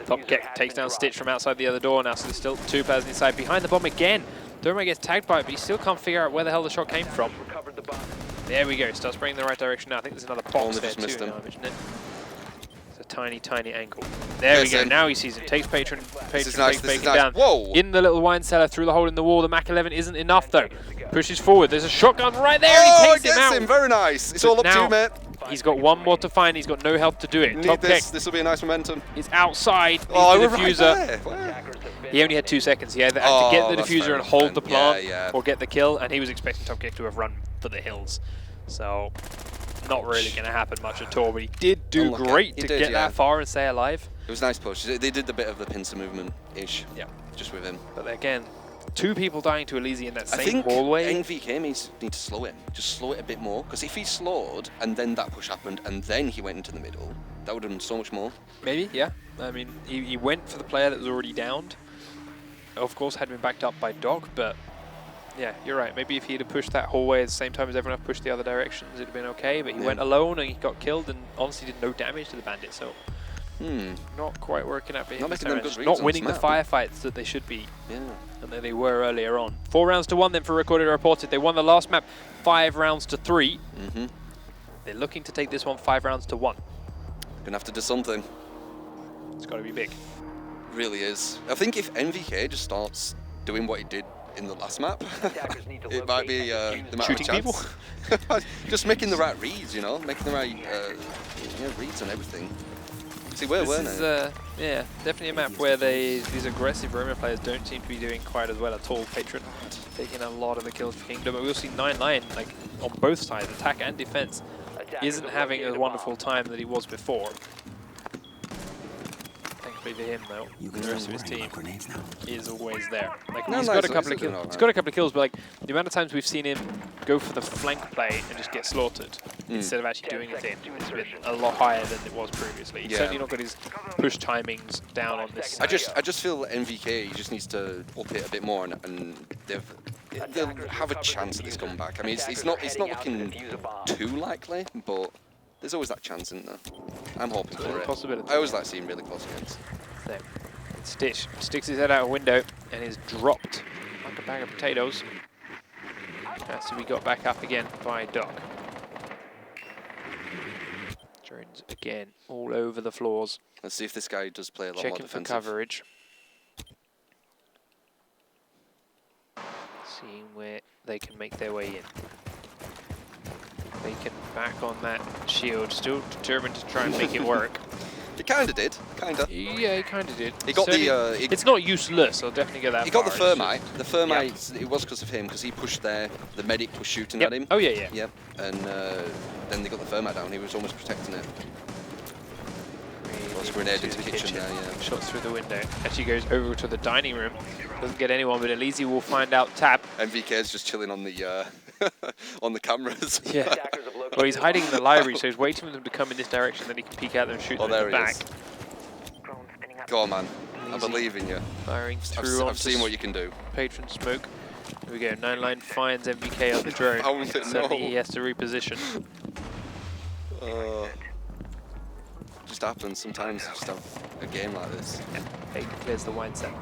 Top kick takes down Stitch from outside the other door now, so there's still 2 players inside. Behind the bomb again. Dorma gets tagged by it, but he still can't figure out where the hell the shot came from. There we go, starts spraying in the right direction now. I think there's another box there too, now, isn't it? It's a tiny, tiny angle. There we go, now he sees it. Takes Patron takes Bacon down. Whoa! In the little wine cellar, through the hole in the wall. The Mac 11 isn't enough though. Pushes forward, there's a shotgun right there and he takes him out. Very nice. It's all up to you, mate. He's got 1 more to find, he's got no help to do it. Top kick. This will be a nice momentum. He's outside, oh, the diffuser. Right there. He only had 2 seconds. He either had to get the diffuser and hold the plant, or get the kill, and he was expecting Top Kick to have run for the hills. So, not really going to happen much at all, but he did do great to get that far and stay alive. It was a nice push. They did a bit of the pincer movement-ish, just with him. But again, 2 people dying to Elise in that same hallway. I think NVK need to slow it. Just slow it a bit more, because if he slowed, and then that push happened, and then he went into the middle, that would have done so much more. Maybe, yeah. I mean, he went for the player that was already downed. Of course, had been backed up by Doc, but yeah, you're right. Maybe if he'd have pushed that hallway at the same time as everyone else pushed the other directions, it'd have been okay. But he went alone and he got killed and honestly did no damage to the bandit. So not quite working out for him. Not making them good reads. Not winning the firefights that they should be. Yeah. And that they were earlier on. 4 rounds to 1 then for Recorded and Reported. They won the last map 5 rounds to 3. They're looking to take this one 5 rounds to 1. Gonna have to do something. It's got to be big. Really is. I think if NVK just starts doing what he did in the last map, it might be the shooting people. Just making the right reads, you know, making the right reads on everything. See, where weren't they? Yeah, definitely a map where these aggressive roamer players don't seem to be doing quite as well at all. Patron taking a lot of the kills for Kingdom, but we'll see 9line like on both sides, attack and defense, isn't having a wonderful time that he was before. For him though, the rest of his team is always there. Like he's got a couple of kills. He's got a couple of kills, but like the amount of times we've seen him go for the flank play and just get slaughtered instead of actually doing anything, it's been a lot higher than it was previously. He's certainly not got his push timings down on this side. I just feel that NVK he just needs to up it a bit more, and they'll have a chance at this comeback. I mean, it's not looking too likely, but there's always that chance, isn't there? I'm hoping for it. Possibility. I always like seeing really close games. So, Stitch sticks his head out a window and is dropped like a bag of potatoes. Has to be got back up again by Doc. Drones again all over the floors. Let's see if this guy does play a lot more defensive. Checking for coverage. Seeing where they can make their way in. Bacon back on that shield, still determined to try and make it work. He kind of did, kind of. Yeah, he kind of did. He got it's not useless, I'll definitely get that. He got the thermite. The thermite, it was because of him, because he pushed there. The medic was shooting at him. Oh yeah. Yep. And then they got the thermite down. He was almost protecting it. Was grenade into the kitchen there, yeah. Shots through the window. Actually goes over to the dining room. Doesn't get anyone, but Elise will find out Tab. MVK is just chilling on the on the cameras. Yeah. Well, he's hiding in the library, so he's waiting for them to come in this direction, then he can peek out there and shoot them in the back. Go on, man. I believe in you. Firing through I've seen what you can do. Patron smoke. Here we go. 9line finds MVK on the drone. Suddenly he has to reposition. Just happens sometimes. Just have a game like this. Yeah. Bacon clears the wine set.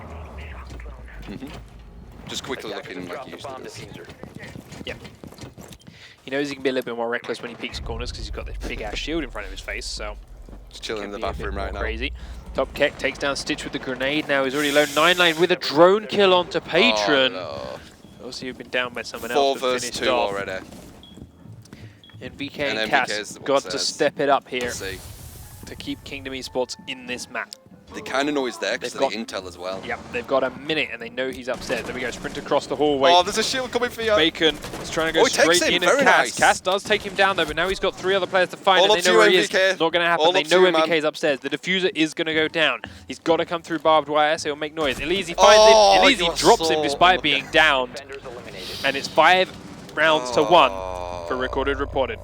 Just quickly looking like he used to do. Yeah. He knows he can be a little bit more reckless when he peeks corners because he's got this big-ass shield in front of his face, so... Just chilling in the Can be a bit bathroom right more now. crazy. Top Keck takes down Stitch with the grenade now. He's already alone. 9-line with a drone kill onto Patron. Oh, Also, you've been down by someone no. else. 4 versus 2 off. already. And VK And and MVK Cass is got to upstairs. step it up here Let's see. to keep Kingdom eSports in this map. They kind of know he's there because They've of the got- intel as well. Yep, they've got a minute and they know he's upstairs. There we go, sprint across the hallway. Oh, there's a shield coming for you. Bacon is trying to go Oh, he takes straight him, in at very Cass. nice. Cass does take him down though, but now he's got 3 other players to find All and up they to know you, where he is. MVK. Not going to happen. All They up to know you, man. MVK's upstairs. The diffuser is going to go down. He's got to come through barbed wire, so he'll make noise. Elise finds Oh, him. Elise you're drops so him despite unlucky. being downed. Defenders eliminated. And it's 5 rounds to 1 Oh. for recorded reported.